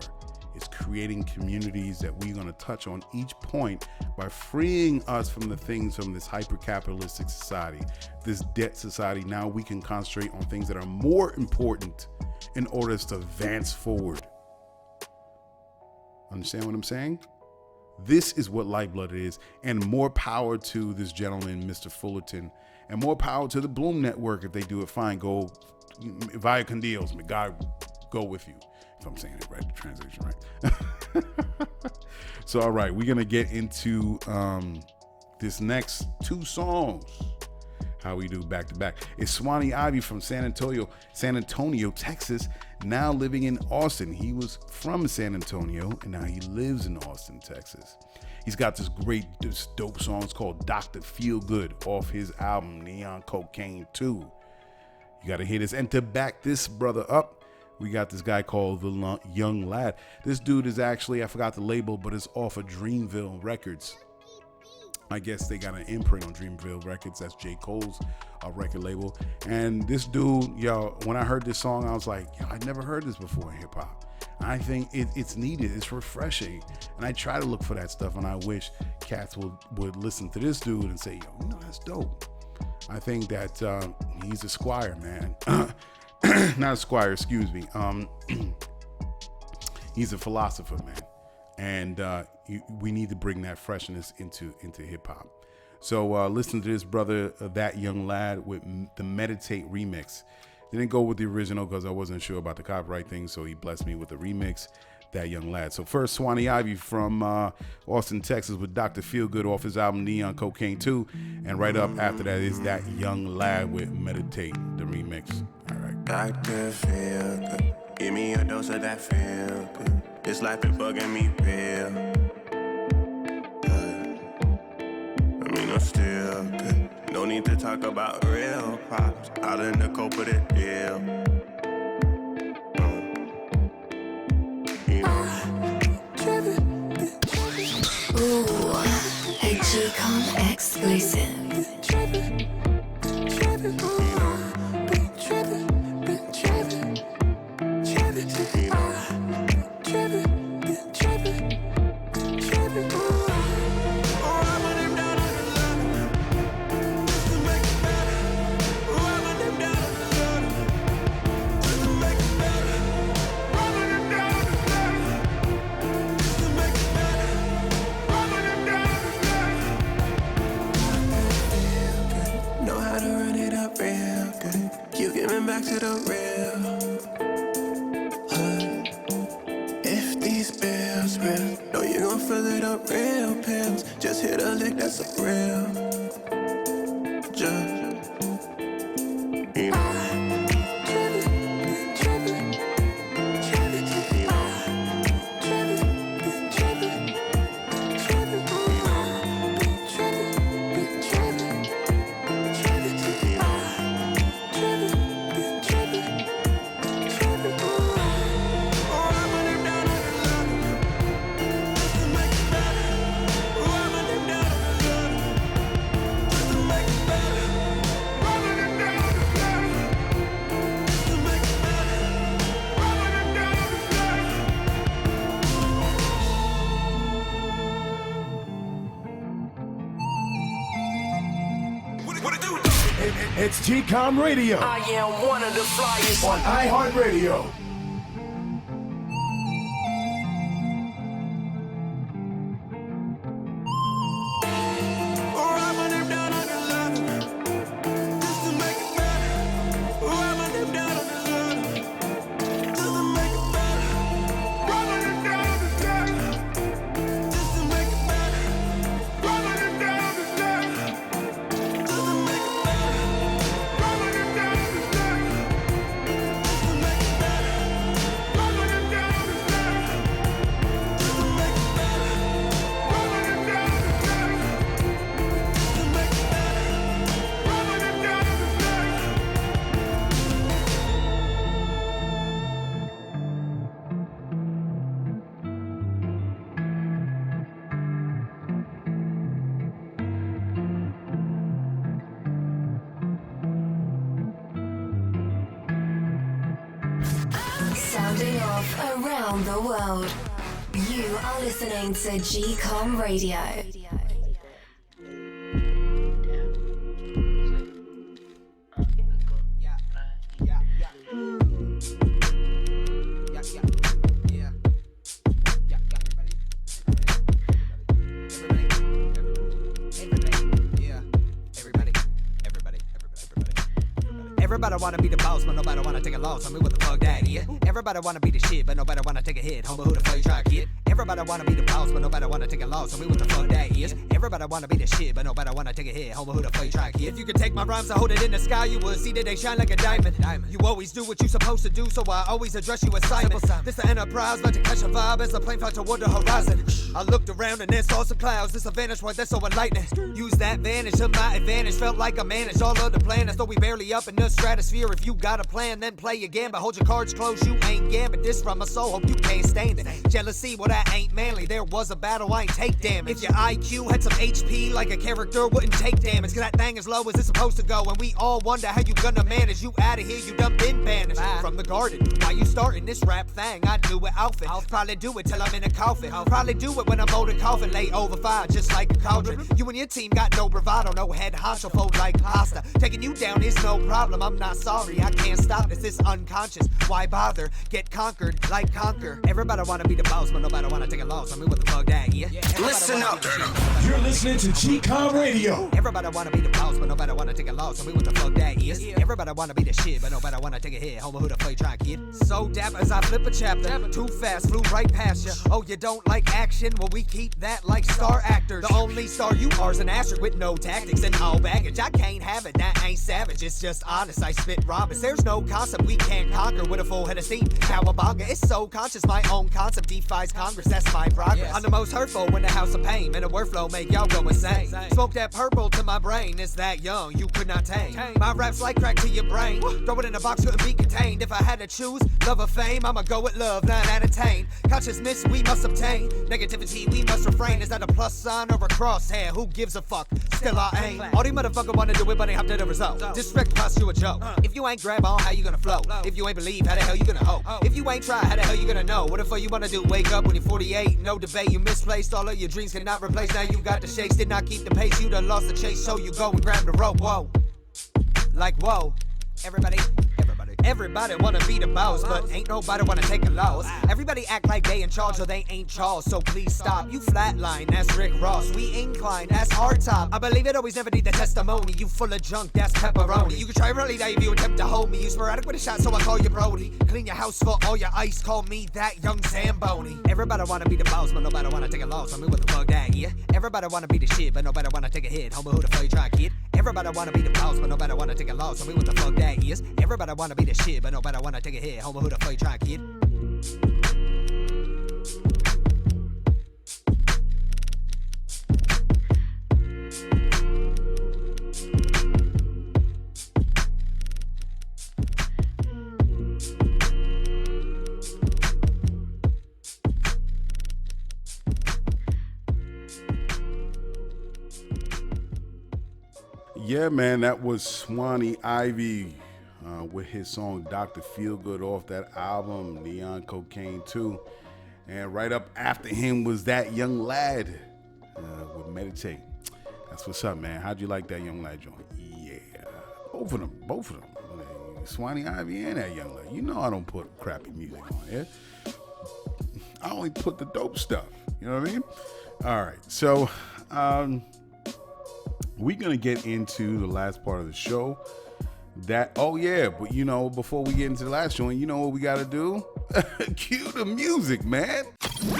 It's creating communities that we're going to touch on each point by freeing us from the things from this hyper-capitalistic society, this debt society. Now we can concentrate on things that are more important in order to advance forward. Understand what I'm saying? This is what Lyfeblood is, and more power to this gentleman, Mr. Fullerton, and more power to the Bloom Network. If they do it, fine. Go via Condios. May God go with you. If I'm saying it right, the translation right. So, all right, we're going to get into this next two songs. How we do back to back. It's Swanny Ivy from San Antonio, Texas, now living in Austin. He was from San Antonio and now he lives in Austin, Texas. He's got this dope song. It's called Dr. Feel Good off his album Neon Cocaine 2. You got to hear this. And to back this brother up, we got this guy called The Young Lad. This dude is actually, I forgot the label, but it's off of Dreamville Records. I guess they got an imprint on Dreamville Records. That's J. Cole's record label. And this dude, yo, when I heard this song, I was like, yo, I'd never heard this before in hip hop. I think it's needed. It's refreshing. And I try to look for that stuff. And I wish cats would listen to this dude and say, yo, that's dope. I think that he's a squire, man. Not a squire, excuse me. He's a philosopher, man. And we need to bring that freshness into hip hop. So listen to this brother, That Young Lad, with the Meditate remix. Didn't go with the original because I wasn't sure about the copyright thing, so he blessed me with the remix, That Young Lad. So first, Swanny Ivy from Austin, Texas, with Dr. Feelgood off his album Neon Cocaine 2. And right up after that is That Young Lad with Meditate, the remix. All right. Dr. Feelgood, give me a dose of that feel good. This life been bugging me real. I'm still good. No need to talk about real problems. Out in the cope with it, deal. You know. Ooh, a GCOM exclusive. Back to the real. If these bills real, know you gon' fill it up real pills. Just hit a lick, that's a real. Just, you know. It's GCOM Radio I am one of the flyers on iHeartRadio. Sounding off around the world. You are listening to GCOM Radio. Everybody wanna be the boss, but nobody wanna take a loss. I mean, what the fuck that is? Everybody wanna be the shit, but nobody wanna take a hit. Homie, who the fuck you try to get? Everybody wanna be the boss, but nobody wanna take a loss. I mean, what the fuck that is? Everybody wanna be the shit, but nobody wanna take a hit. Homie, who the fuck you try to get? If you could take my rhymes and hold it in the sky, you would see that they shine like a diamond. You always do what you supposed to do, so I always address you as Simon. This the Enterprise, about to catch a vibe as the plane flies toward the horizon. I looked around and then saw some clouds. This a vantage point that's so enlightening. Use that vantage to my advantage. Felt like I managed all of the planets, though we barely up in the stratosphere. If you got a plan, then play your gambit. Hold your cards close, you ain't gambit. This from my soul, hope you can't stand it. Jealousy, well that ain't manly. There was a battle, I ain't take damage. If your IQ had some HP, like a character wouldn't take damage. Cause that thing as low as it's supposed to go. And we all wonder how you gonna manage. You out of here, you done been banished from the garden. Why you starting this rap thing? I do it outfit. I'll probably do it till I'm in a coffin. I'll probably do it when I'm older coffin. Lay over fire just like a cauldron. You and your team got no bravado, no head honcho, fold like pasta. Taking you down is no problem, I'm not sorry. I can't stop this, it's unconscious. Why bother? Get conquered like conquer. Everybody wanna be the boss, but nobody wanna take a loss. I mean, what the fuck that, yeah? Listen up. You're listening to GCOM Radio. Everybody wanna be the boss, but nobody wanna take a loss. I mean, what the fuck that is? Everybody wanna be the shit, but nobody wanna take a hit. Homie, who the fuck you try, kid? So dapper as I flip a chapter. Too fast, flew right past ya. Oh, you don't like action? Well, we keep that like star actors. The only star you are's an asterisk with no tactics and all baggage. I can't have it, that ain't savage. It's just honest, I spit rhombus. There's no concept we can't conquer with a full head of steam. Cowabunga, it's so conscious, my own concept defies Congress. That's my progress. I'm the most hurtful when the house of pain. And the word flow make y'all go insane. Smoke that purple to my brain. It's that young, you could not tame. My rap's like crack to your brain. Throw it in a box, couldn't be contained. If I had to choose love or fame, I'ma go with love, not entertain. Consciousness we must obtain. Negativity we must refrain. Is that a plus sign or a crosshair? Who gives a fuck? Still I ain't. All these motherfuckers wanna do it, but they have to the result. Disrespect costs you a joke. If you ain't grab on, how you gonna flow? If you ain't believe, how the hell you gonna hope? If you ain't try, how the hell you gonna know? What the fuck you wanna do? Wake up when you're 48, no debate. You misplaced, all of your dreams cannot replace. Now you got the shakes, did not keep the pace. You done lost the chase, so you go and grab the rope. Whoa, like whoa. Everybody wanna be the boss, but ain't nobody wanna take a loss. Everybody act like they in charge or they ain't Charles, so please stop. You flatline, that's Rick Ross. We incline, that's our top. I believe it always never need the testimony. You full of junk, that's pepperoni. You can try really now if you attempt to hold me. You sporadic with a shot, so I call you Brody. Clean your house for all your ice, call me that young Zamboni. Everybody wanna be the boss, but nobody wanna take a loss. I mean, what the fuck that, yeah? Everybody wanna be the shit, but nobody wanna take a hit. Homie, who the fuck you try, kid? Everybody wanna be the boss, but nobody wanna take a loss. I mean, what the fuck that is? Everybody wanna be the shit, but nobody wanna take a hit. Homie, who the fuck you try, kid? Yeah, man, that was Swanny Ivy with his song Dr. Feelgood off that album, Neon Cocaine 2. And right up after him was that young lad with Meditate. That's what's up, man. How'd you like that young lad joint? Yeah, both of them. Swanny Ivy and that young lad. You know I don't put crappy music on here. I only put the dope stuff. You know what I mean? All right, so we're going to get into the last part of the show. But you know, before we get into the last show, you know what we got to do? Cue the music, man.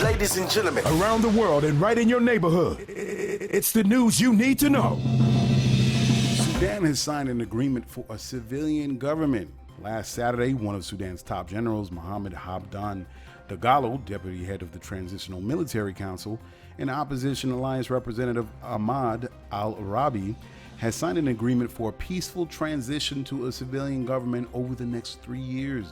Ladies and gentlemen, Around the world and right in your neighborhood, it's the news you need to know. Sudan has signed an agreement for a civilian government. Last Saturday, one of Sudan's top generals, Mohammed Hamdan Dagalo, deputy head of the Transitional Military Council, and opposition alliance representative Ahmad al-Rabi, has signed an agreement for a peaceful transition to a civilian government over the next 3 years.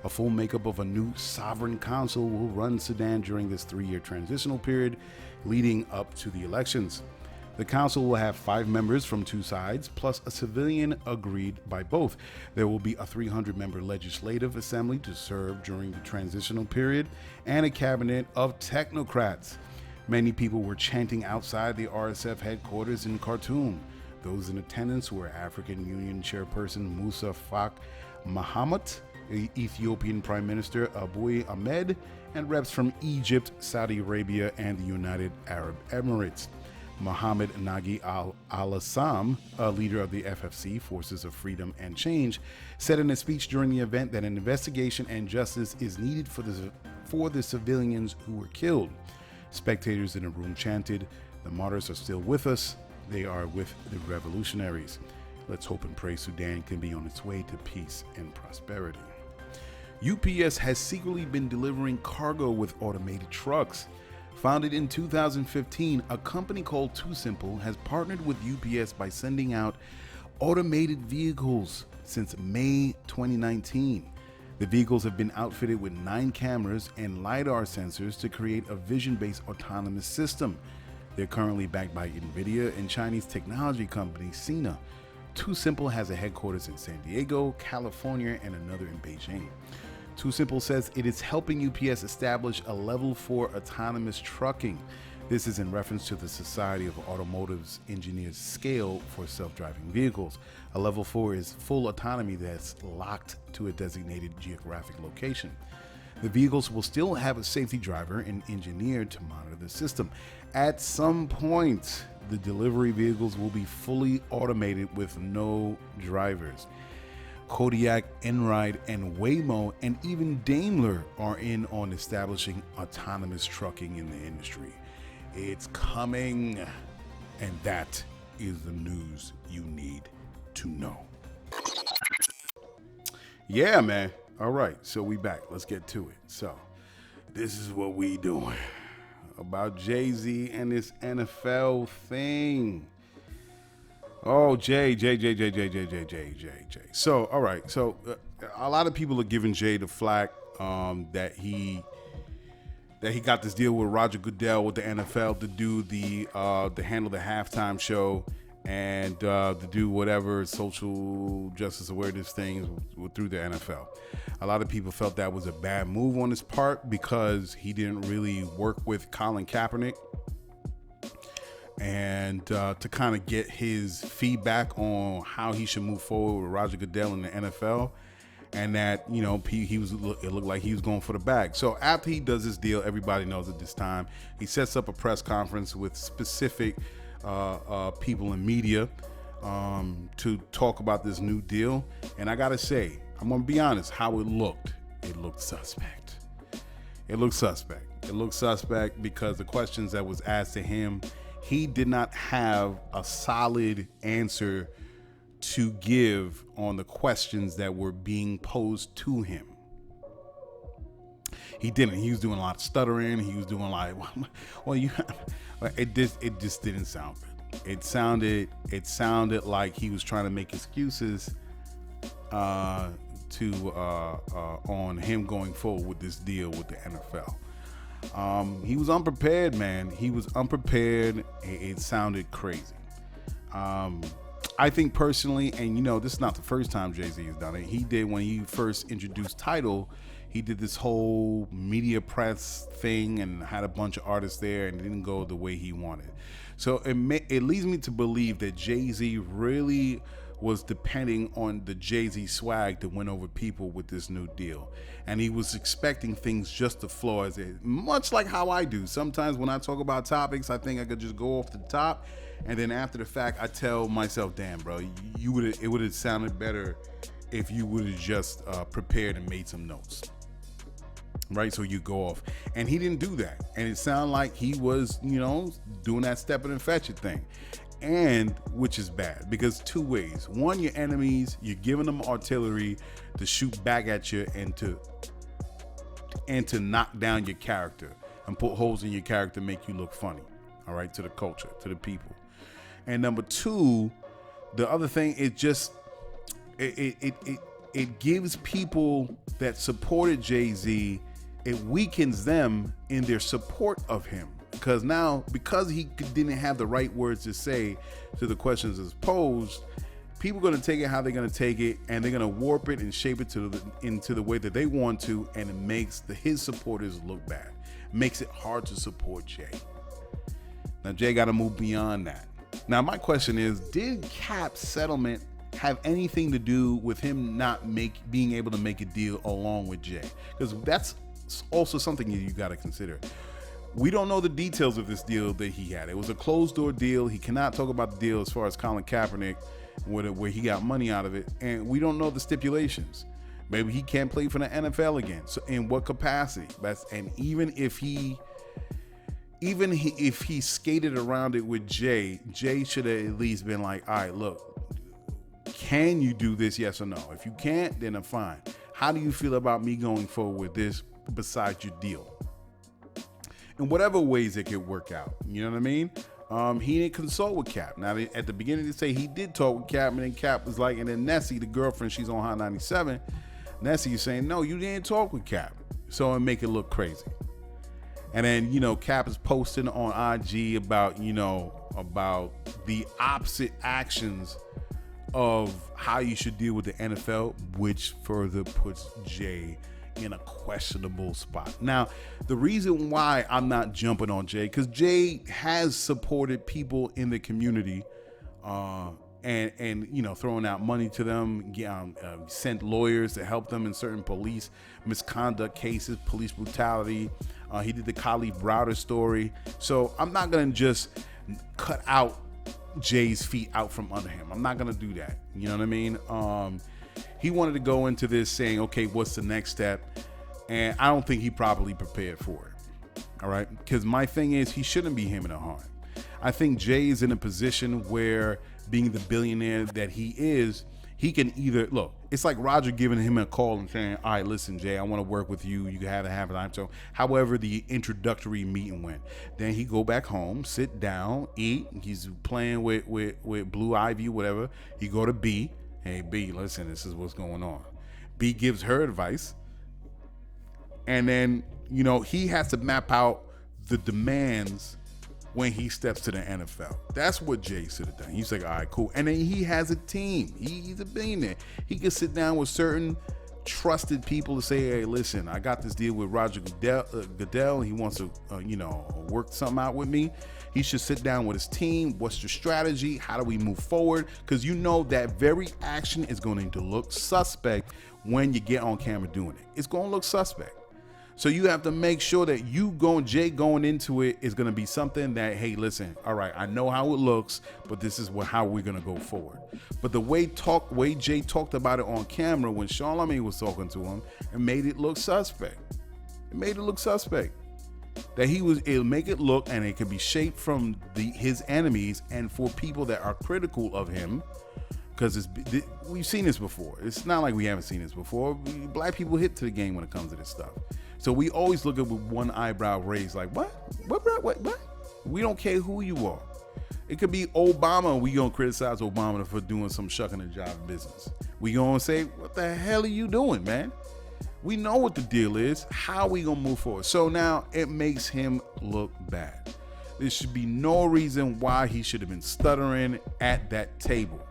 A full makeup of a new sovereign council will run Sudan during this 3-year transitional period leading up to the elections. The council will have 5 members from 2 sides, plus a civilian agreed by both. There will be a 300-member legislative assembly to serve during the transitional period, and a cabinet of technocrats. Many people were chanting outside the RSF headquarters in Khartoum. Those in attendance were African Union Chairperson Musa Faki Mahamat, Ethiopian Prime Minister Abiy Ahmed, and reps from Egypt, Saudi Arabia, and the United Arab Emirates. Mohammed Nagi al-Assam, a leader of the FFC, Forces of Freedom and Change, said in a speech during the event that an investigation and justice is needed for the civilians who were killed. Spectators in the room chanted, "The martyrs are still with us. They are with the revolutionaries. Let's hope and pray Sudan can be on its way to peace and prosperity." UPS has secretly been delivering cargo with automated trucks. Founded in 2015, a company called Too Simple has partnered with UPS by sending out automated vehicles since May 2019. The vehicles have been outfitted with 9 cameras and LiDAR sensors to create a vision-based autonomous system. They're currently backed by NVIDIA and Chinese technology company Sina. Too Simple has a headquarters in San Diego, California, and another in Beijing. Too Simple says it is helping UPS establish a level 4 autonomous trucking. This is in reference to the Society of Automotive Engineers scale for self-driving vehicles. A level 4 is full autonomy that's locked to a designated geographic location. The vehicles will still have a safety driver and engineer to monitor the system. At some point, the delivery vehicles will be fully automated with no drivers. Kodiak, Enride, and Waymo, and even Daimler are in on establishing autonomous trucking in the industry. It's coming, and that is the news you need to know. Yeah, man. All right, so we back. Let's get to it. So, this is what we doing about Jay-Z and this NFL thing. Oh, Jay. So, all right. So, a lot of people are giving Jay the flack that he got this deal with Roger Goodell with the NFL to do to handle the halftime show and to do whatever social justice awareness things through the NFL. A lot of people felt that was a bad move on his part because he didn't really work with Colin Kaepernick. And to kind of get his feedback on how he should move forward with Roger Goodell in the NFL, and that, you know, it looked like he was going for the bag. So after he does this deal, everybody knows at this time, he sets up a press conference with specific people in media to talk about this new deal. And I gotta say, I'm gonna be honest, how it looked suspect. It looked suspect because the questions that was asked to him, he did not have a solid answer to give on the questions that were being posed to him. He didn't. He was doing a lot of stuttering. He was doing like, well, it just didn't sound good. It sounded like he was trying to make excuses on him going forward with this deal with the NFL. He was unprepared, man. He was unprepared. It sounded crazy. I think personally, and you know, this is not the first time Jay-Z has done it. He did when he first introduced Tidal. He did this whole media press thing and had a bunch of artists there, and it didn't go the way he wanted. So it leads me to believe that Jay-Z really was depending on the Jay-Z swag to win over people with this new deal. And he was expecting things just to flow as it, much like how I do. Sometimes when I talk about topics, I think I could just go off the top. And then after the fact, I tell myself, damn, bro, it would have sounded better if you would have just prepared and made some notes. Right? So you go off. And he didn't do that. And it sounded like he was, you know, doing that step it and fetch it thing. And which is bad because 2 ways. One, your enemies, you're giving them artillery to shoot back at you and to knock down your character and put holes in your character, make you look funny. All right, to the culture, to the people. And number 2, the other thing, it gives people that supported Jay-Z, it weakens them in their support of him. because he didn't have the right words to say to the questions as posed, people are going to take it how they're going to take it, and they're going to warp it and shape it into the way that they want to, and it makes his supporters look bad. Makes it hard to support Jay. Now Jay got to move beyond that. Now my question is, did Cap's settlement have anything to do with him not being able to make a deal along with Jay? Because that's also something you got to consider. We don't know the details of this deal that he had. It was a closed door deal. He cannot talk about the deal as far as Colin Kaepernick, where he got money out of it, and we don't know the stipulations. Maybe he can't play for the NFL again. So in what capacity? And even if he skated around it with Jay should have at least been like, all right, look, can you do this? Yes or no? If you can't, then I'm fine. How do you feel about me going forward with this besides your deal? In whatever ways it could work out. You know what I mean? He didn't consult with Cap. Now, at the beginning, they say he did talk with Cap, and then Cap was like, and then Nessie, the girlfriend, she's on Hot 97. Nessie is saying, no, you didn't talk with Cap. So it make it look crazy. And then, Cap is posting on IG about the opposite actions of how you should deal with the NFL, which further puts Jay in a questionable spot. Now, the reason why I'm not jumping on Jay, because Jay has supported people in the community, and throwing out money to them, sent lawyers to help them in certain police misconduct cases, police brutality. He did the Khalif Browder story. So I'm not gonna just cut out Jay's feet out from under him. I'm not gonna do that. You know what I mean? He wanted to go into this saying, okay, what's the next step? And I don't think he properly prepared for it. All right. Because my thing is, he shouldn't be hemming and hawing. I think Jay is in a position where, being the billionaire that he is, he can either look, it's like Roger giving him a call and saying, all right, listen, Jay, I want to work with you. You have to have it. So however the introductory meeting went, then he go back home, sit down, eat. He's playing with Blue Ivy, whatever. He go to B. Hey, B, listen, this is what's going on. B gives her advice. And then, he has to map out the demands when he steps to the NFL. That's what Jay should have done. He's like, all right, cool. And then he has a team. He's a billionaire. He can sit down with certain trusted people to say, hey, listen, I got this deal with Roger Goodell. He wants to, work something out with me. He should sit down with his team. What's your strategy? How do we move forward? Because that very action is going to look suspect when you get on camera doing it. It's going to look suspect. So you have to make sure that Jay going into it is going to be something that, hey, listen, all right, I know how it looks, but this is how we're going to go forward. But the way Jay talked about it on camera when Charlamagne was talking to him, it made it look suspect. That it'll make it look, and it can be shaped from his enemies and for people that are critical of him, because we've seen this before. It's not like we haven't seen this before. Black people hit to the game when it comes to this stuff. So we always look at with one eyebrow raised, like, what? We don't care who you are. It could be Obama, and we gonna criticize Obama for doing some shucking and jive business. We gonna say, what the hell are you doing, man? We know what the deal is. How we gonna move forward? So now it makes him look bad. There should be no reason why he should have been stuttering at that table.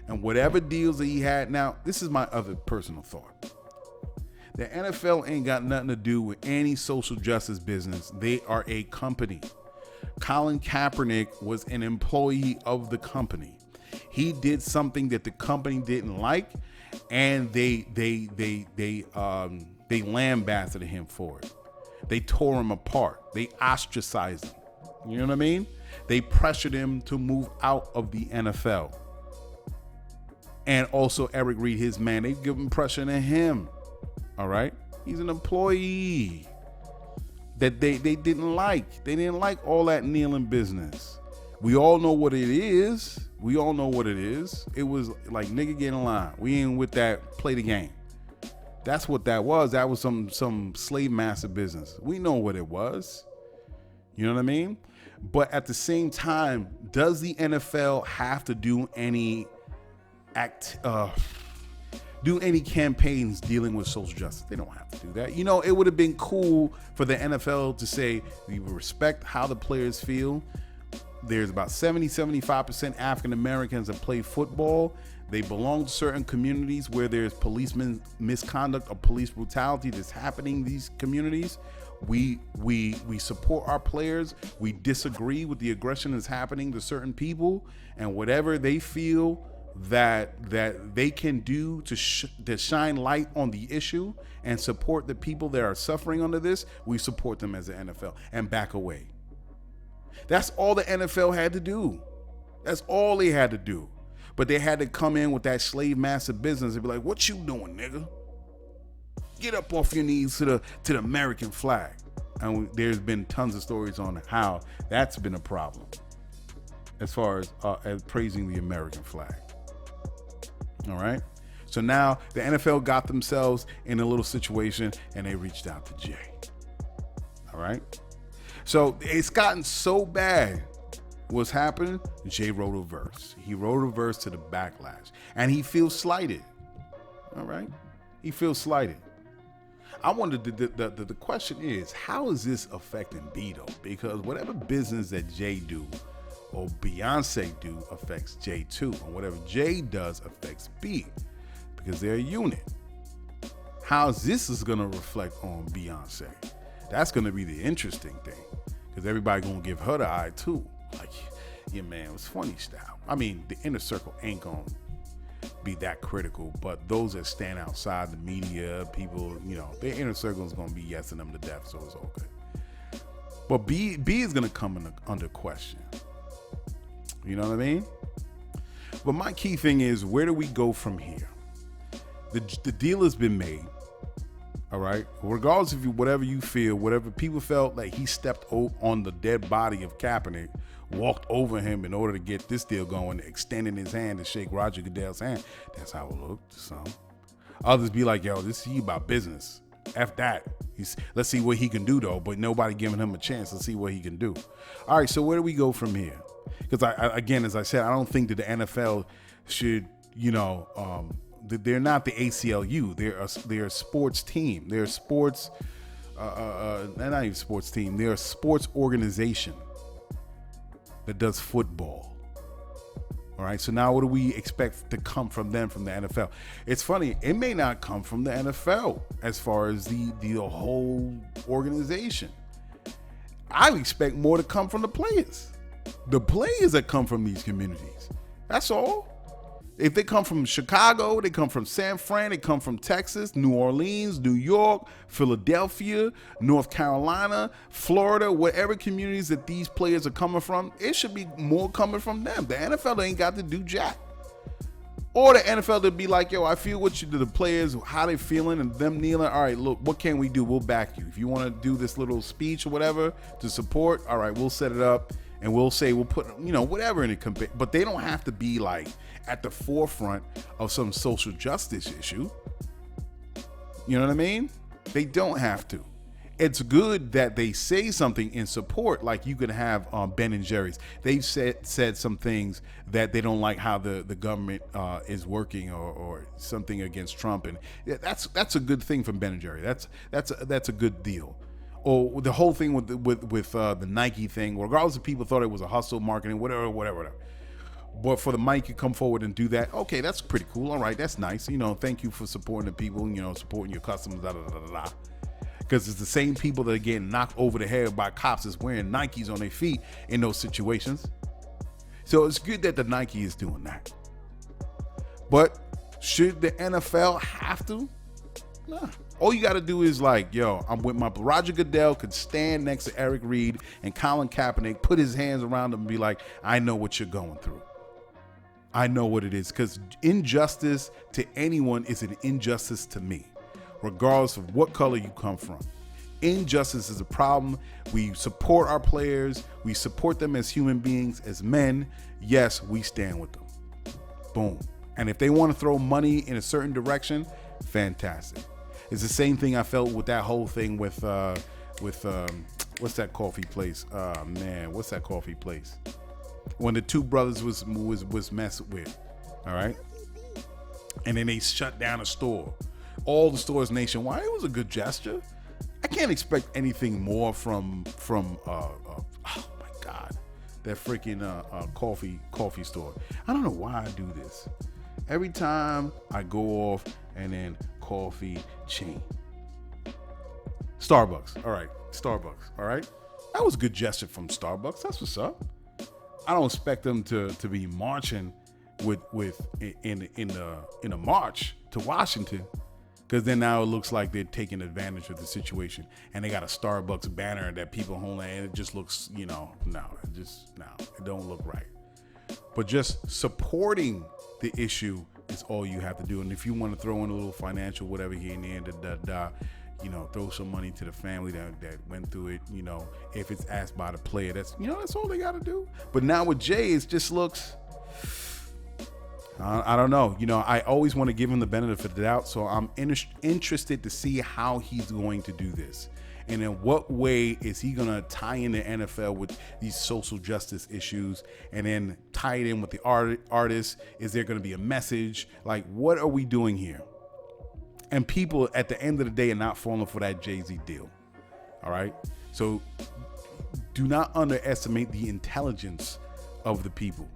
And whatever deals that he had, now this is my other personal thought. The NFL ain't got nothing to do with any social justice business. They are a company. Colin Kaepernick was an employee of the company. He did something that the company didn't like, and they lambasted him for it. They tore him apart. They ostracized him. You know what I mean? They pressured him to move out of the NFL. And also Eric Reed, his man, they give him pressure to him. All right. He's an employee that they didn't like. They didn't like all that kneeling business. We all know what it is. It was like, nigga, get in line. We ain't with that. Play the game. That's what that was. That was some slave master business. We know what it was. You know what I mean? But at the same time, does the NFL have to do any do any campaigns dealing with social justice. They don't have to do that. You know, it would have been cool for the NFL to say, we respect how the players feel. There's about 70-75% African Americans that play football. They belong to certain communities where there's policeman misconduct or police brutality that's happening in these communities. We support our players. We disagree with the aggression that's happening to certain people, and whatever they feel that they can do to shine light on the issue and support the people that are suffering under this, we support them as the NFL and back away. That's all the NFL had to do. That's all they had to do. But they had to come in with that slave master business and be like, what you doing, nigga? Get up off your knees to the American flag. And there's been tons of stories on how that's been a problem as far as praising the American flag. All right. So now the NFL got themselves in a little situation and they reached out to Jay. All right. So it's gotten so bad. What's happening? Jay wrote a verse. He wrote a verse to the backlash and he feels slighted. All right. He feels slighted. I wonder, the question is, how is this affecting B though? Because whatever business that Jay do or Beyonce do affects Jay too. And whatever Jay does affects B because they're a unit. How this is going to reflect on Beyonce? That's going to be the interesting thing because everybody going to give her the eye too. Like, yeah, man, it was funny style. I mean, the inner circle ain't going to be that critical, but those that stand outside the media, people, you know, their inner circle is going to be yesing them to death, so it's all good. But B is going to come under question. You know what I mean? But my key thing is, where do we go from here? The deal has been made. All right. Regardless of whatever you feel, whatever people felt like he stepped on the dead body of Kaepernick, walked over him in order to get this deal going, extending his hand to shake Roger Goodell's hand. That's how it looked to some. Others be like, yo, this is about business. F that. Let's see what he can do though, but nobody giving him a chance to see what he can do. All right. So where do we go from here? Because again, as I said, I don't think that the NFL should, they're not the ACLU. They're a sports team. They're a sports, not even sports team. They're a sports organization that does football. All right. So now what do we expect to come from them from the NFL? It's funny. It may not come from the NFL as far as the whole organization. I expect more to come from the players. The players that come from these communities. That's all. If they come from Chicago, they come from San Fran, they come from Texas, New Orleans, New York, Philadelphia, North Carolina, Florida, whatever communities that these players are coming from, it should be more coming from them. The NFL ain't got to do jack. Or the NFL to be like, yo, I feel what you do, the players, how they feeling and them kneeling. All right, look, what can we do? We'll back you. If you want to do this little speech or whatever to support, all right, we'll set it up and we'll say, we'll put, whatever in it. But they don't have to be like at the forefront of some social justice issue. You know what I mean? They don't have to. It's good that they say something in support, like you could have Ben and Jerry's. They've said some things that they don't like how the government is working or something against Trump, and that's a good thing from Ben and Jerry. That's a good deal. Or the whole thing with the Nike thing, regardless if people thought it was a hustle marketing, whatever. But for the Mike to come forward and do that, okay, that's pretty cool. All right, that's nice. Thank you for supporting the people, supporting your customers, Because it's the same people that are getting knocked over the head by cops that's wearing Nikes on their feet in those situations. So it's good that the Nike is doing that. But should the NFL have to? Nah. All you got to do is like, yo, I'm with my Roger Goodell could stand next to Eric Reed and Colin Kaepernick, put his hands around them and be like, I know what you're going through. I know what it is. Because injustice to anyone is an injustice to me, regardless of what color you come from. Injustice is a problem. We support our players. We support them as human beings, as men. Yes, we stand with them. Boom. And if they want to throw money in a certain direction, fantastic. It's the same thing I felt with that whole thing with what's that coffee place? What's that coffee place? When the two brothers was messed with, all right? And then they shut down a store. All the stores nationwide. It was a good gesture. I can't expect anything more from oh my God, that freaking coffee store. I don't know why I do this. Every time I go off and then coffee chain. Starbucks. All right. Starbucks. All right. That was a good gesture from Starbucks. That's what's up. I don't expect them to be marching in a march to Washington, because then now it looks like they're taking advantage of the situation, and they got a Starbucks banner that people hold, and it just looks, it don't look right. But just supporting the issue is all you have to do. And if you want to throw in a little financial whatever here and there, throw some money to the family that went through it, if it's asked by the player, that's all they got to do. But now with Jay, it just looks, I don't know. I always want to give him the benefit of the doubt, so I'm interested to see how he's going to do this. And in what way is he going to tie in the NFL with these social justice issues, and then tie it in with the artists? Is there going to be a message? Like, what are we doing here? And people at the end of the day are not falling for that Jay-Z deal. All right. So do not underestimate the intelligence of the people,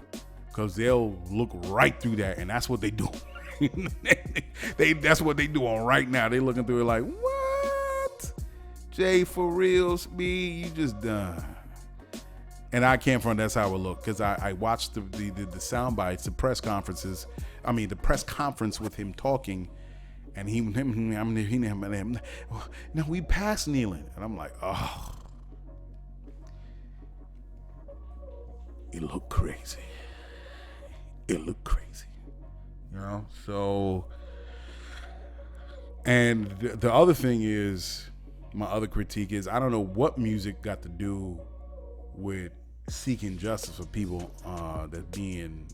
because they'll look right through that. And that's what they do. That's what they doing right now. They looking through it like, what? Jay, for reals, me, you just done. And I can't front, that's how it looked, because I watched the sound bites, the press conference with him talking. And no, we passed kneeling. And I'm like, oh, it looked crazy. So, and the other thing is, my other critique is, I don't know what music got to do with seeking justice for people that being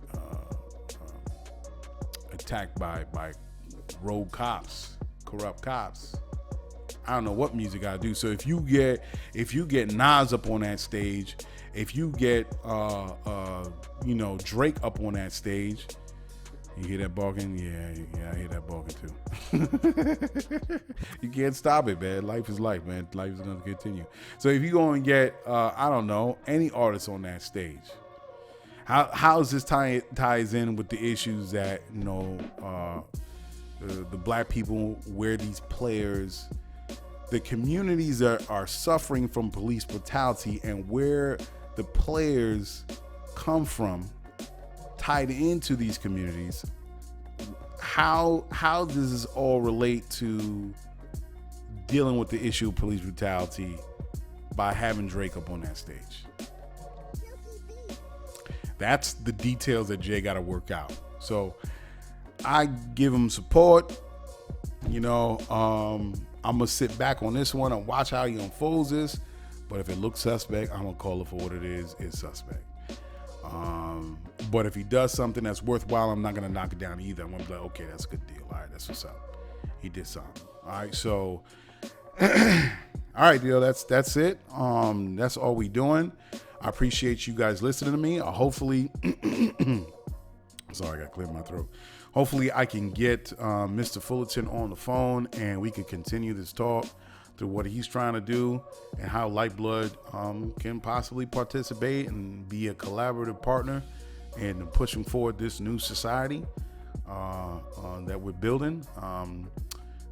attacked by rogue cops, corrupt cops. I don't know what music I do. So if you get Nas up on that stage, if you get Drake up on that stage, you hear that barking? Yeah, I hear that barking too. You can't stop it, man. Life is life, man. Life is gonna continue. So if you go and get I don't know, any artist on that stage, how's this ties in with the issues that the black people, where these players, the communities are suffering from police brutality, and where the players come from tied into these communities. How does this all relate to dealing with the issue of police brutality by having Drake up on that stage? That's the details that Jay got to work out. So I give him support. I'm gonna sit back on this one and watch how he unfolds this. But if it looks suspect, I'm gonna call it for what it is. It's suspect. But if he does something that's worthwhile, I'm not gonna knock it down either. I'm gonna be like, okay, that's a good deal. All right, that's what's up. He did something. All right, so all right, deal. That's it. That's all we doing. I appreciate you guys listening to me. Hopefully, sorry, I got to clear my throat. Hopefully I can get Mr. Fullerton on the phone, and we can continue this talk through what he's trying to do and how Lyfeblood can possibly participate and be a collaborative partner in pushing forward this new society that we're building.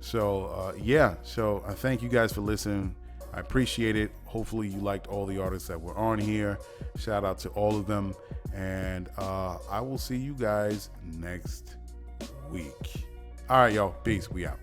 So I thank you guys for listening. I appreciate it. Hopefully you liked all the artists that were on here. Shout out to all of them. And I will see you guys next week. All right, y'all. Peace. We out.